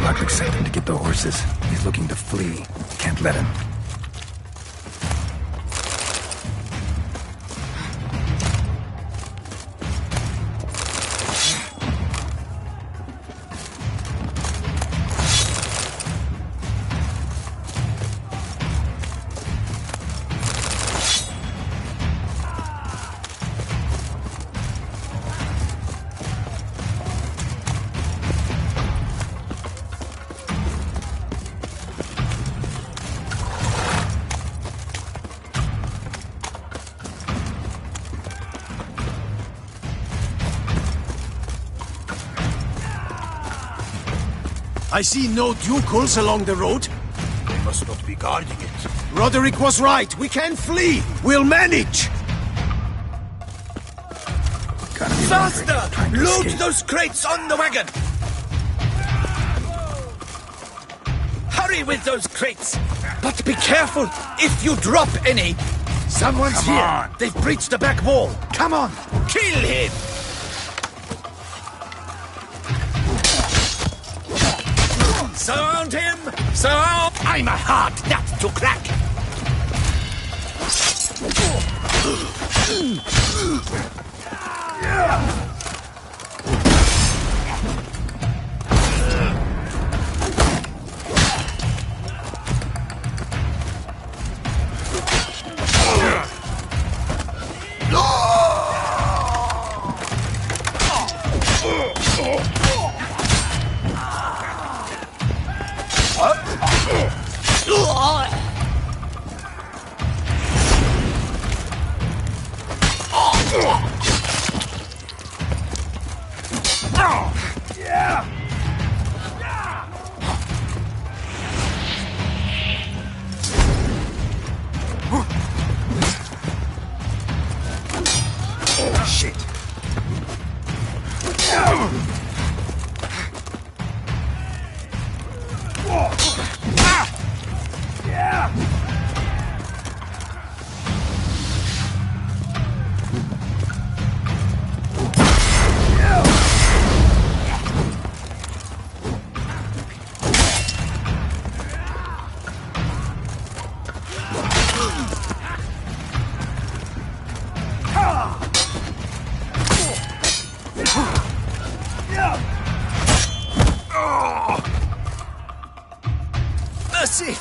Roderick sent him to get the horses. He's looking to flee. Can't let him. I see no ducals along the road. They must not be guarding it. Roderick was right. We can flee. We'll manage. Faster! Load those crates on the wagon! Hurry with those crates! But be careful if you drop any! Someone's Come here! on. They've breached the back wall! Come on! Kill him! Surround him! Surround! I'm a hard nut to crack! Shit. Mercy!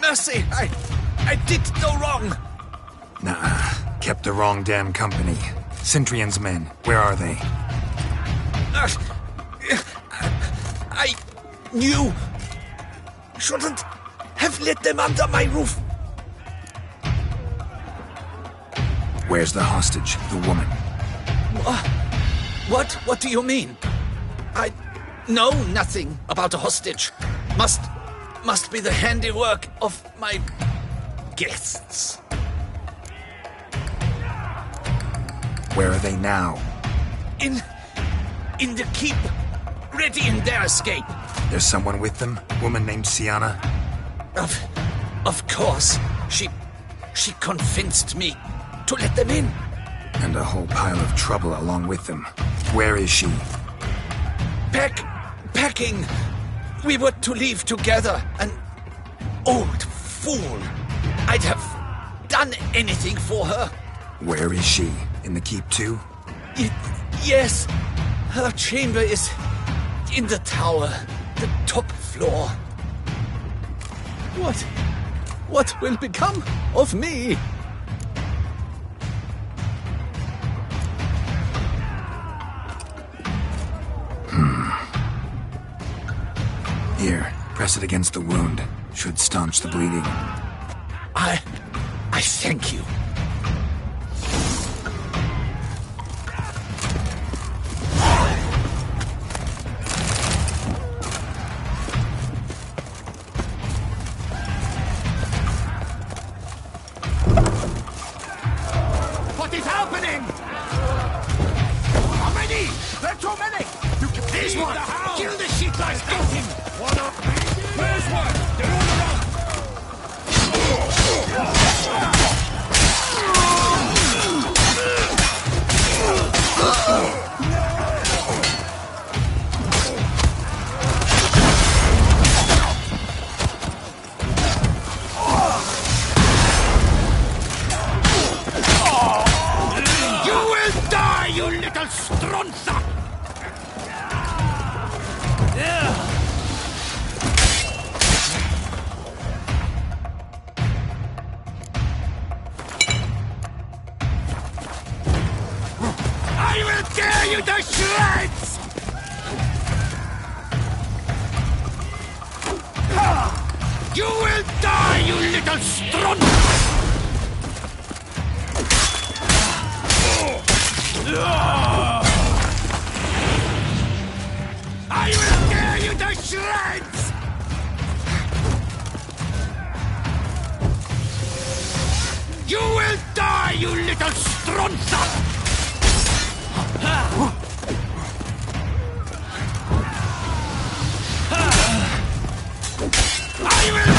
Mercy! I did no wrong! Nah, kept the wrong damn company. Centrion's men, where are they? I knew. Shouldn't have let them under my roof. Where's the hostage, the woman? What do you mean? I know nothing about a hostage. Must be the handiwork of my guests. Where are they now? In the keep, ready in their escape. There's someone with them? Woman named Sienna? Of course. She convinced me to let them in. And a whole pile of trouble along with them. Where is she? Packing. We were to leave together. An old fool. I'd have done anything for her. Where is she? In the keep too? Yes. Her chamber is in the tower. The top floor. What will become of me? Here, press it against the wound. Should staunch the bleeding. I thank you. What is happening? How many? There are too many! There's one! Kill the shit lice! Get him! One up! Where's one? They're all around! You will die, you little stronza! I will tear you to shreds! You will die, you little stronza! I will tear you to shreds! stronza! I will...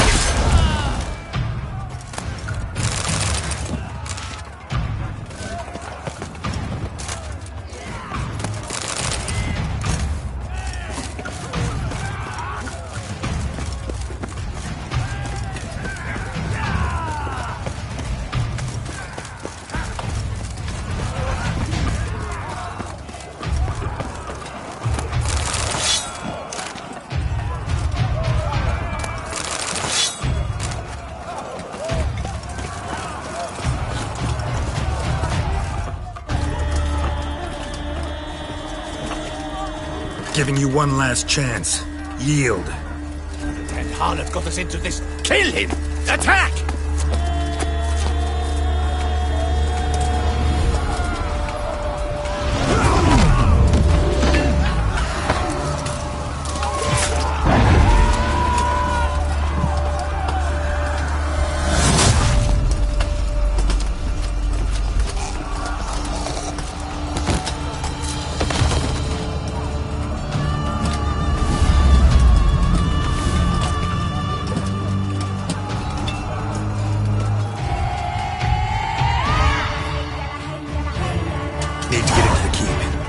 Giving you one last chance. Yield. That harlot got us into this. Kill him! Attack!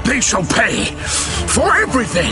They shall pay for everything!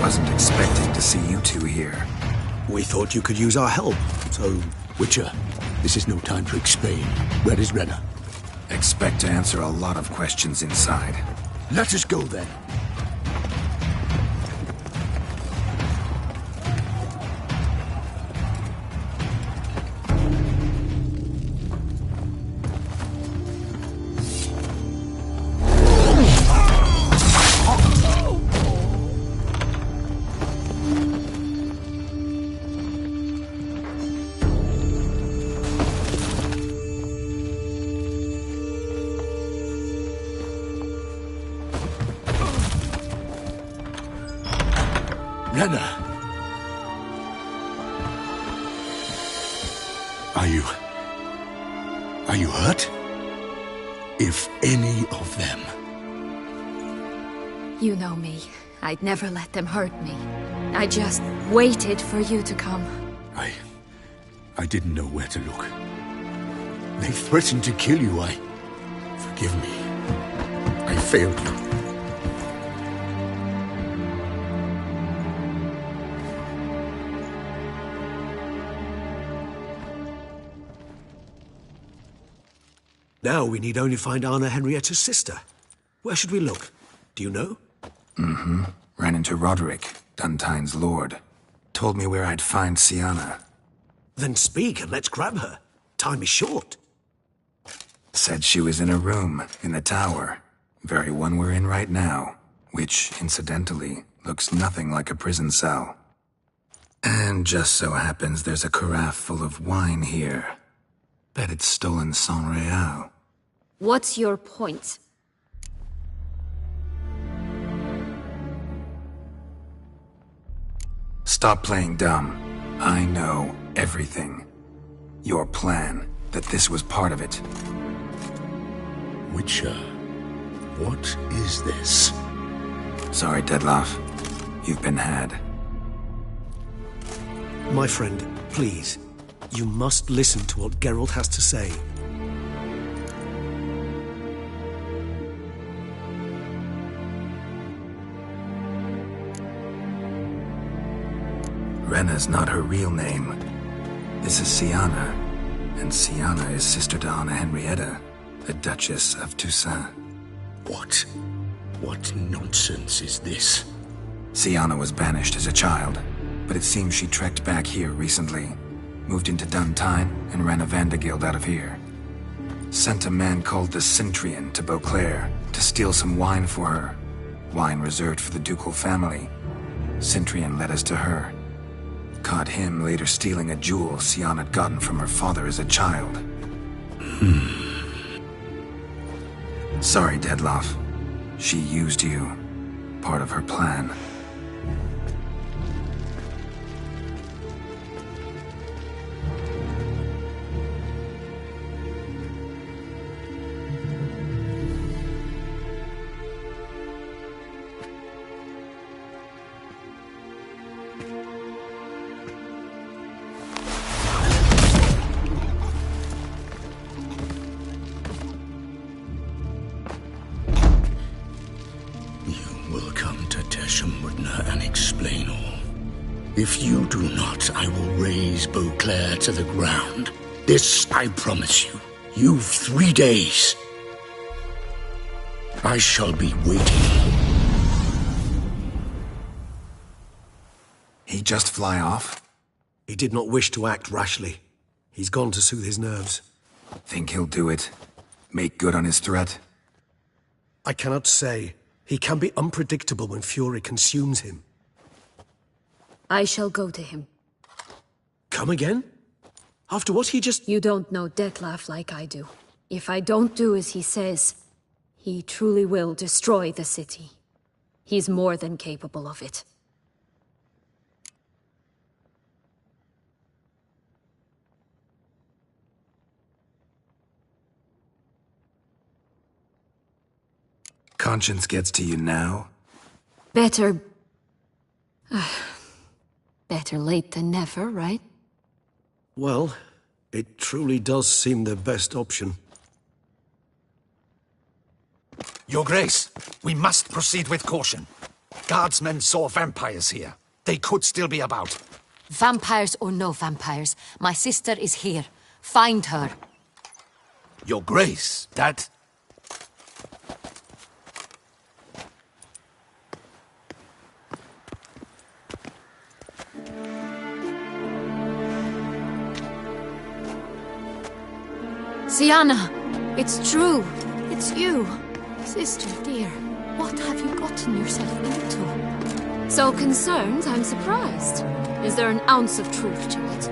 Wasn't expecting to see you two here. We thought you could use our help, so... Witcher, this is no time to explain. Where is Renna? Expect to answer a lot of questions inside. Let us go then. Renna! Are you hurt? If any of them... You know me. I'd never let them hurt me. I just waited for you to come. I didn't know where to look. They threatened to kill you. Forgive me. I failed you. Now we need only find Anna Henrietta's sister. Where should we look? Do you know? Mm-hmm. Ran into Roderick, Duntine's lord. Told me where I'd find Sienna. Then speak and let's grab her. Time is short. Said she was in a room in the tower. Very one we're in right now. Which, incidentally, looks nothing like a prison cell. And just so happens there's a carafe full of wine here. Bet it's stolen San Real. What's your point? Stop playing dumb. I know everything. Your plan, that this was part of it. Witcher, what is this? Sorry, Dettlaff. You've been had. My friend, please. You must listen to what Geralt has to say. Rena's not her real name. This is Siana, and Siana is sister to Anna Henrietta, the Duchess of Toussaint. What? What nonsense is this? Siana was banished as a child, but it seems she trekked back here recently, moved into Duntine, and ran a Vandergild out of here. Sent a man called the Centrian to Beauclair to steal some wine for her. Wine reserved for the ducal family. Centrian led us to her. Caught him later stealing a jewel Siana had gotten from her father as a child. Sorry, Detloff. She used you. Part of her plan. If you do not, I will raise Beauclair to the ground. This I promise you. You've 3 days. I shall be waiting. He just fly off? He did not wish to act rashly. He's gone to soothe his nerves. Think he'll do it? Make good on his threat? I cannot say. He can be unpredictable when fury consumes him. I shall go to him. Come again? After what he just... You don't know Detlaff like I do. If I don't do as he says, he truly will destroy the city. He's more than capable of it. Conscience gets to you now? Better... better late than never, right? Well, it truly does seem the best option. Your Grace, we must proceed with caution. Guardsmen saw vampires here. They could still be about. Vampires or no vampires, my sister is here. Find her. Your Grace, that... Siana, it's true. It's you. Sister dear, what have you gotten yourself into? So concerned, I'm surprised. Is there an ounce of truth to it?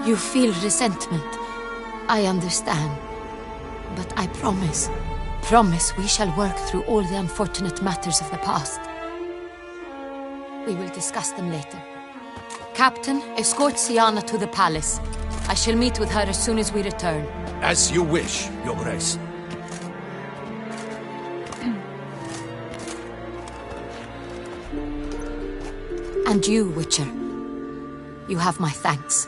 You feel resentment. I understand. But I promise we shall work through all the unfortunate matters of the past. We will discuss them later. Captain, escort Siana to the palace. I shall meet with her as soon as we return. As you wish, Your Grace. And you, Witcher. You have my thanks.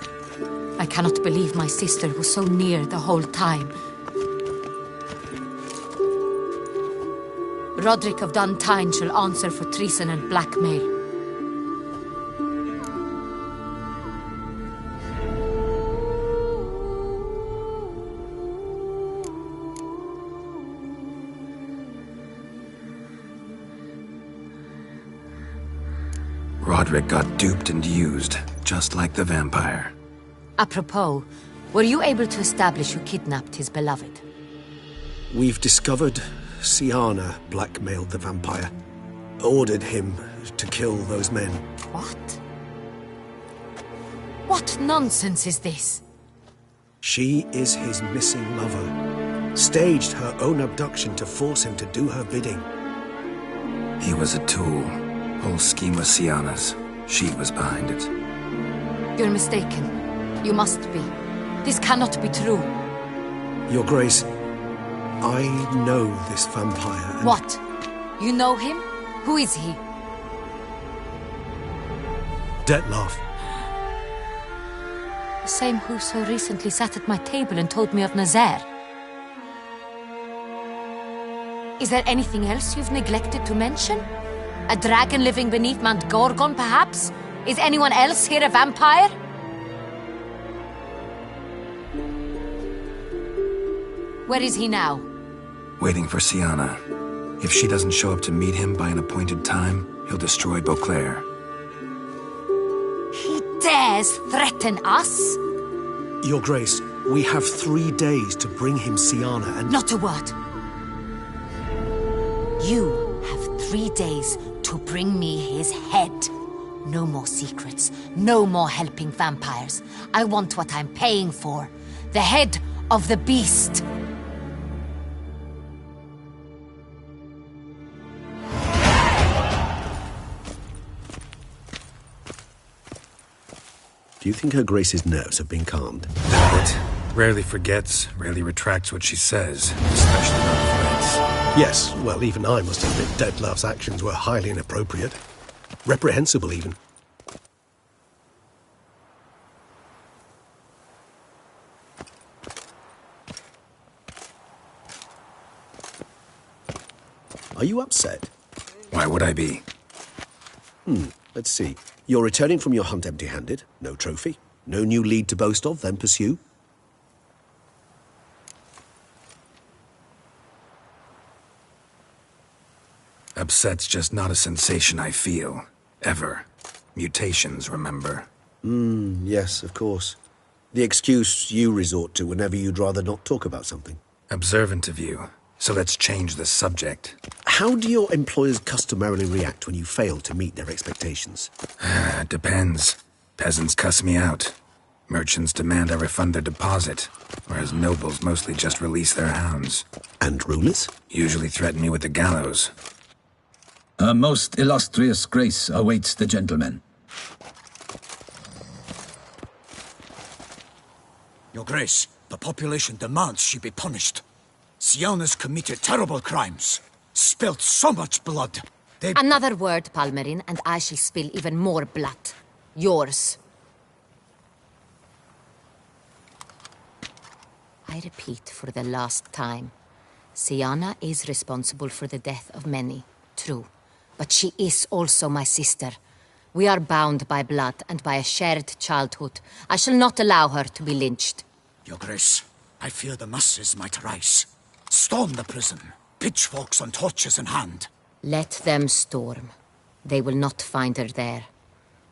I cannot believe my sister was so near the whole time. Roderick of Duntine shall answer for treason and blackmail. Roderick got duped and used, just like the vampire. Apropos, were you able to establish who kidnapped his beloved? We've discovered Siana blackmailed the vampire. Ordered him to kill those men. What? What nonsense is this? She is his missing lover. Staged her own abduction to force him to do her bidding. He was a tool. Whole scheme was Siana's. She was behind it. You're mistaken. You must be. This cannot be true. Your Grace, I know this vampire and... What? You know him? Who is he? Detlaff. The same who so recently sat at my table and told me of Nazaire. Is there anything else you've neglected to mention? A dragon living beneath Mount Gorgon, perhaps? Is anyone else here a vampire? Where is he now? Waiting for Siana. If she doesn't show up to meet him by an appointed time, he'll destroy Beauclair. He dares threaten us? Your Grace, we have 3 days to bring him Siana and... Not a word. You have 3 days to bring me his head. No more secrets. No more helping vampires. I want what I'm paying for. The head of the beast. Do you think Her Grace's nerves have been calmed? Doubt it. Rarely forgets, rarely retracts what she says, especially about threats. Yes, well, even I must admit Detlef's actions were highly inappropriate. Reprehensible, even. Are you upset? Why would I be? Let's see. You're returning from your hunt empty-handed. No trophy. No new lead to boast of, then pursue. Upset's just not a sensation I feel. Ever. Mutations, remember? Yes, of course. The excuse you resort to whenever you'd rather not talk about something. Observant of you. So let's change the subject. How do your employers customarily react when you fail to meet their expectations? Depends. Peasants cuss me out. Merchants demand I refund their deposit, whereas nobles mostly just release their hounds. And rulers? Usually threaten me with the gallows. A most illustrious grace awaits the gentleman. Your Grace, the population demands she be punished. Siana's committed terrible crimes. Spilt so much blood. Another word, Palmerin, and I shall spill even more blood. Yours. I repeat for the last time. Siana is responsible for the death of many, true. But she is also my sister. We are bound by blood and by a shared childhood. I shall not allow her to be lynched. Your Grace, I fear the masses might rise. Storm the prison, pitchforks and torches in hand. Let them storm. They will not find her there.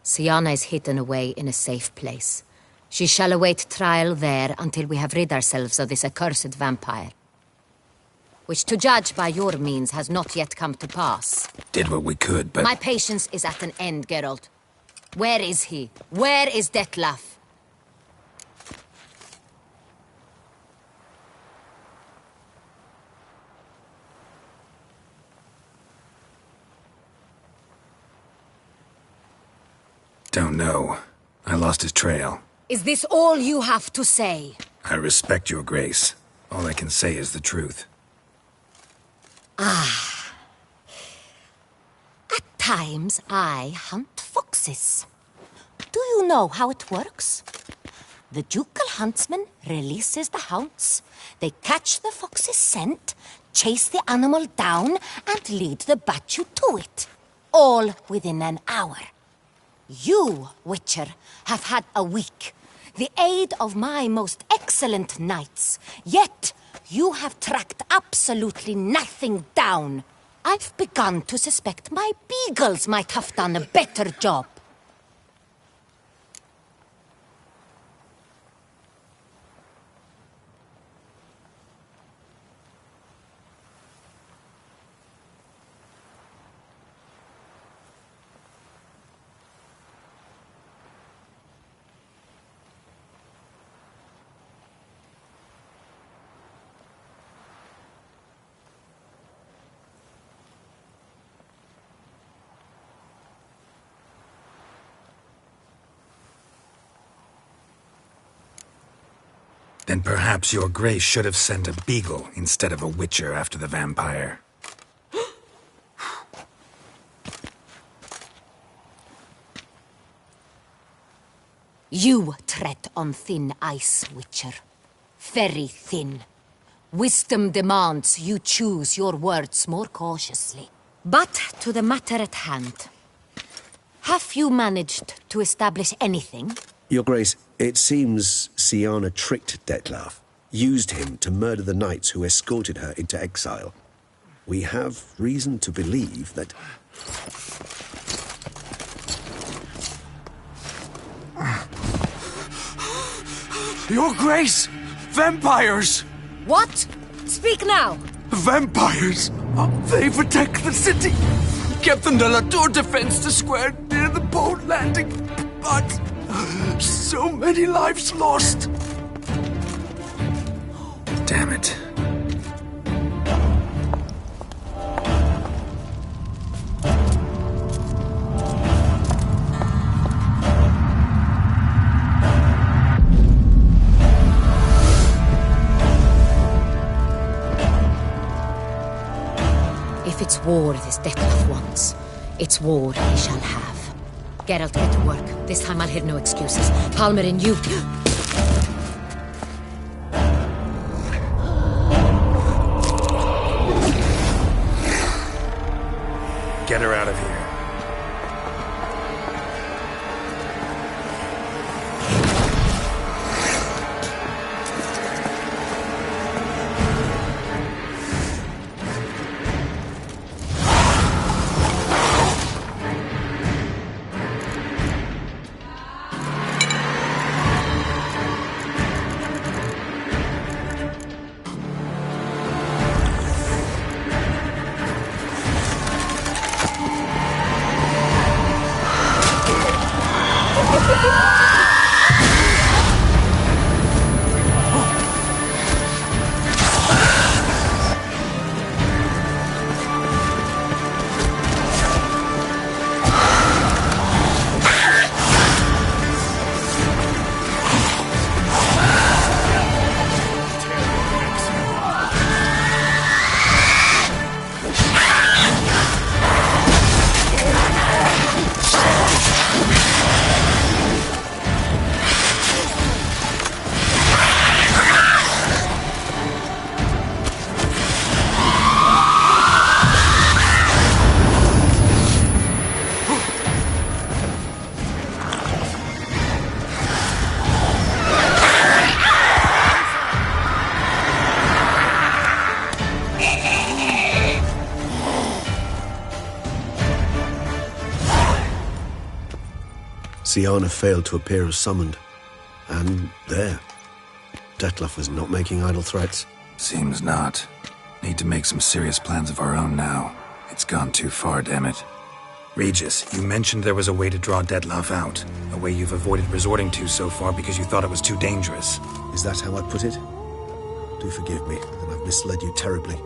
Siana is hidden away in a safe place. She shall await trial there until we have rid ourselves of this accursed vampire. Which, to judge by your means, has not yet come to pass. Did what we could, but... My patience is at an end, Geralt. Where is he? Where is Detlef? Don't know. I lost his trail. Is this all you have to say? I respect your grace. All I can say is the truth. Ah. At times, I hunt foxes. Do you know how it works? The ducal huntsman releases the hounds. They catch the fox's scent, chase the animal down, and lead the Bachu to it. All within an hour. You, Witcher, have had a week. The aid of my most excellent knights. Yet, you have tracked absolutely nothing down. I've begun to suspect my beagles might have done a better job. Then perhaps your grace should have sent a beagle instead of a witcher after the vampire. You tread on thin ice, Witcher. Very thin. Wisdom demands you choose your words more cautiously. But to the matter at hand. Have you managed to establish anything? Your Grace, it seems Siana tricked Detlef, used him to murder the knights who escorted her into exile. We have reason to believe that... Your Grace! Vampires! What? Speak now! Vampires! They protect the city! Captain de la Tour defends the square near the boat landing, but so many lives lost! Damn it. If it's war this Detlef wants, it's war he shall have. Geralt, get to work. This time I'll hear no excuses. Palmer and you... Get her out of here. Siana failed to appear as summoned. And there. Detlef was not making idle threats. Seems not. Need to make some serious plans of our own now. It's gone too far, damn it. Regis, you mentioned there was a way to draw Detlef out. A way you've avoided resorting to so far because you thought it was too dangerous. Is that how I put it? Do forgive me, that I've misled you terribly.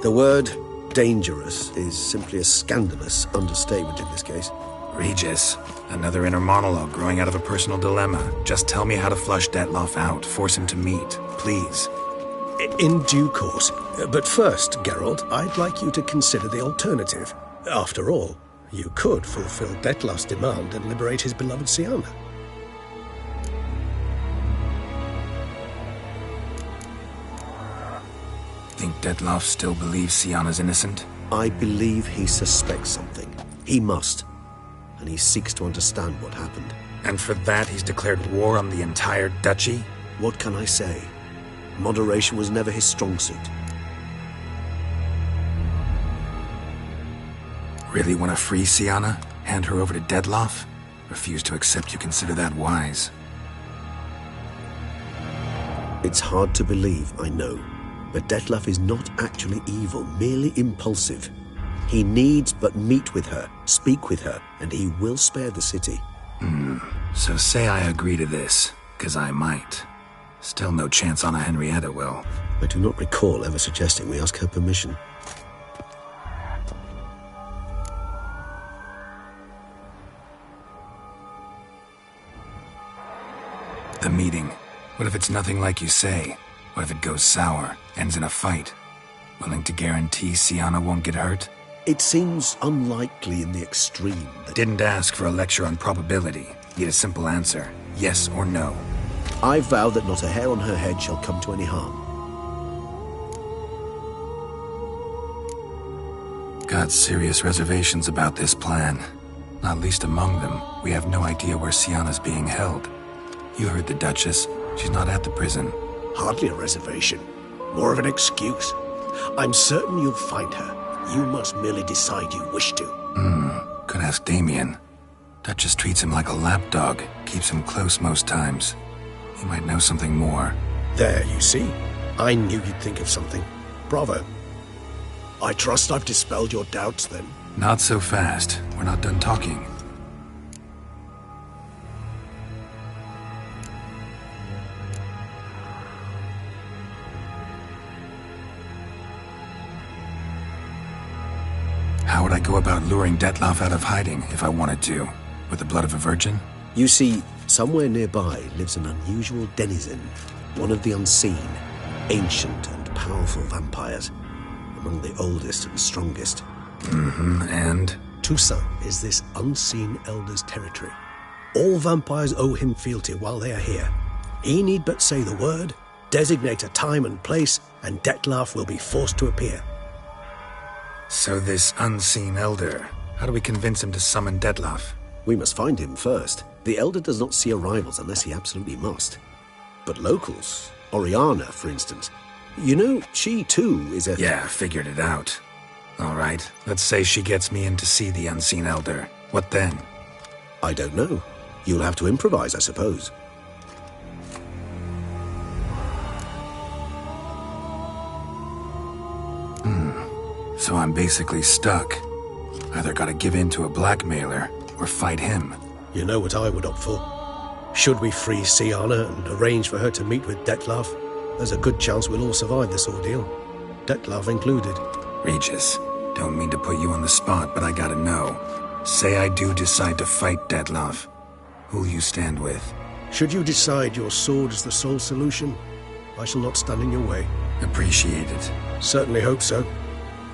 The word dangerous is simply a scandalous understatement in this case. Regis, another inner monologue growing out of a personal dilemma. Just tell me how to flush Detlef out, force him to meet, please. In due course. But first, Geralt, I'd like you to consider the alternative. After all, you could fulfill Detlef's demand and liberate his beloved Siana. Think Detlef still believes Siana's innocent? I believe he suspects something. He must. And he seeks to understand what happened. And for that he's declared war on the entire duchy? What can I say? Moderation was never his strong suit. Really want to free Siana? Hand her over to Detlef? Refuse to accept you consider that wise. It's hard to believe, I know. But Detlef is not actually evil, merely impulsive. He needs but meet with her, speak with her, and he will spare the city. So say I agree to this, 'cause I might. Still no chance Anna Henrietta will. I do not recall ever suggesting we ask her permission. The meeting. What if it's nothing like you say? What if it goes sour, ends in a fight? Willing to guarantee Siana won't get hurt? It seems unlikely in the extreme that... Didn't ask for a lecture on probability. Need a simple answer. Yes or no. I vow that not a hair on her head shall come to any harm. Got serious reservations about this plan. Not least among them, we have no idea where Sienna's being held. You heard the Duchess. She's not at the prison. Hardly a reservation. More of an excuse. I'm certain you'll find her. You must merely decide you wish to. Could ask Damien. Duchess treats him like a lapdog, keeps him close most times. He might know something more. There, you see. I knew you'd think of something. Bravo. I trust I've dispelled your doubts, then. Not so fast. We're not done talking. How would I go about luring Detlaff out of hiding if I wanted to? With the blood of a virgin? You see, somewhere nearby lives an unusual denizen, one of the unseen, ancient and powerful vampires, among the oldest and strongest. And? Toussaint is this unseen elder's territory. All vampires owe him fealty while they are here. He need but say the word, designate a time and place, and Detlaff will be forced to appear. So this unseen elder, how do we convince him to summon Detlaff? We must find him first. The elder does not see arrivals unless he absolutely must. But locals, Oriana, for instance, you know, she too is a... Yeah, figured it out. All right, let's say she gets me in to see the unseen elder. What then? I don't know. You'll have to improvise, I suppose. So I'm basically stuck. Either gotta give in to a blackmailer, or fight him. You know what I would opt for. Should we free Sienna and arrange for her to meet with Detlaff, there's a good chance we'll all survive this ordeal. Detlaff included. Regis, don't mean to put you on the spot, but I gotta know. Say I do decide to fight Detlaff. Who'll you stand with? Should you decide your sword is the sole solution, I shall not stand in your way. Appreciate it. Certainly hope so.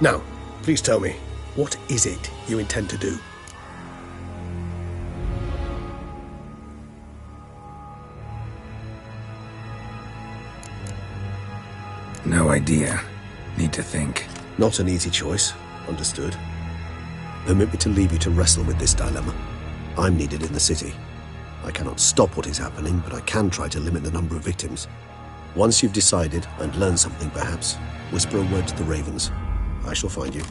Now, please tell me, what is it you intend to do? No idea. Need to think. Not an easy choice. Understood. Permit me to leave you to wrestle with this dilemma. I'm needed in the city. I cannot stop what is happening, but I can try to limit the number of victims. Once you've decided, and learned something perhaps, whisper a word to the ravens. I shall find you.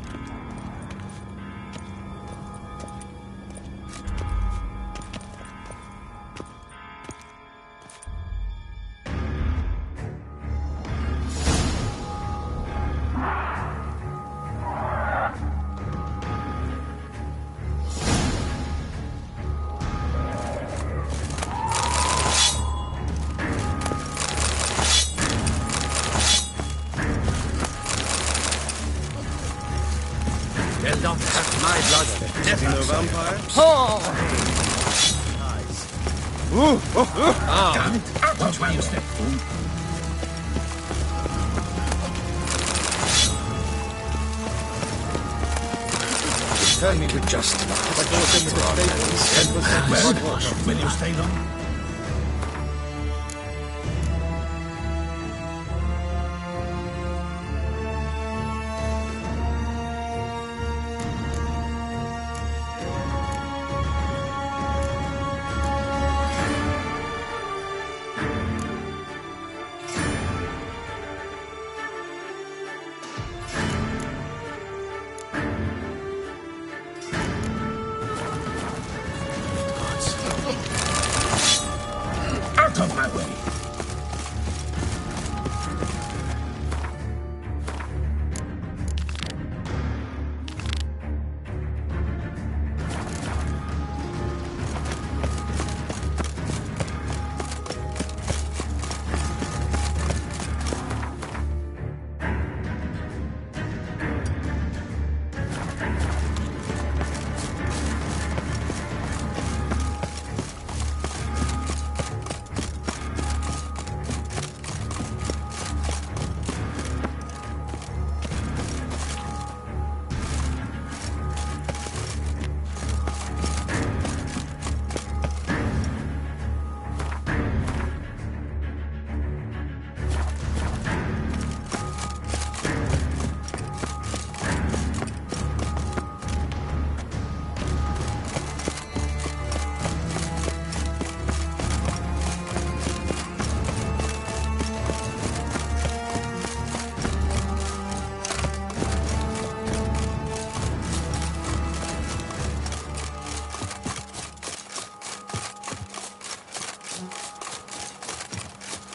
Tell me with just will you stay long?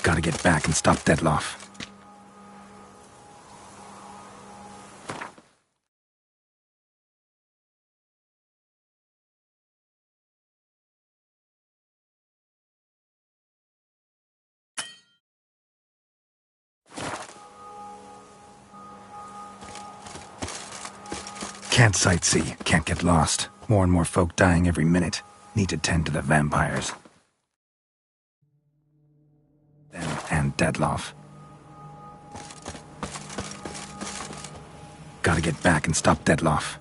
Gotta get back and stop Detloff. Can't sightsee, can't get lost. More and more folk dying every minute. Need to tend to the vampires. Them and Detloff. Gotta get back and stop Detloff.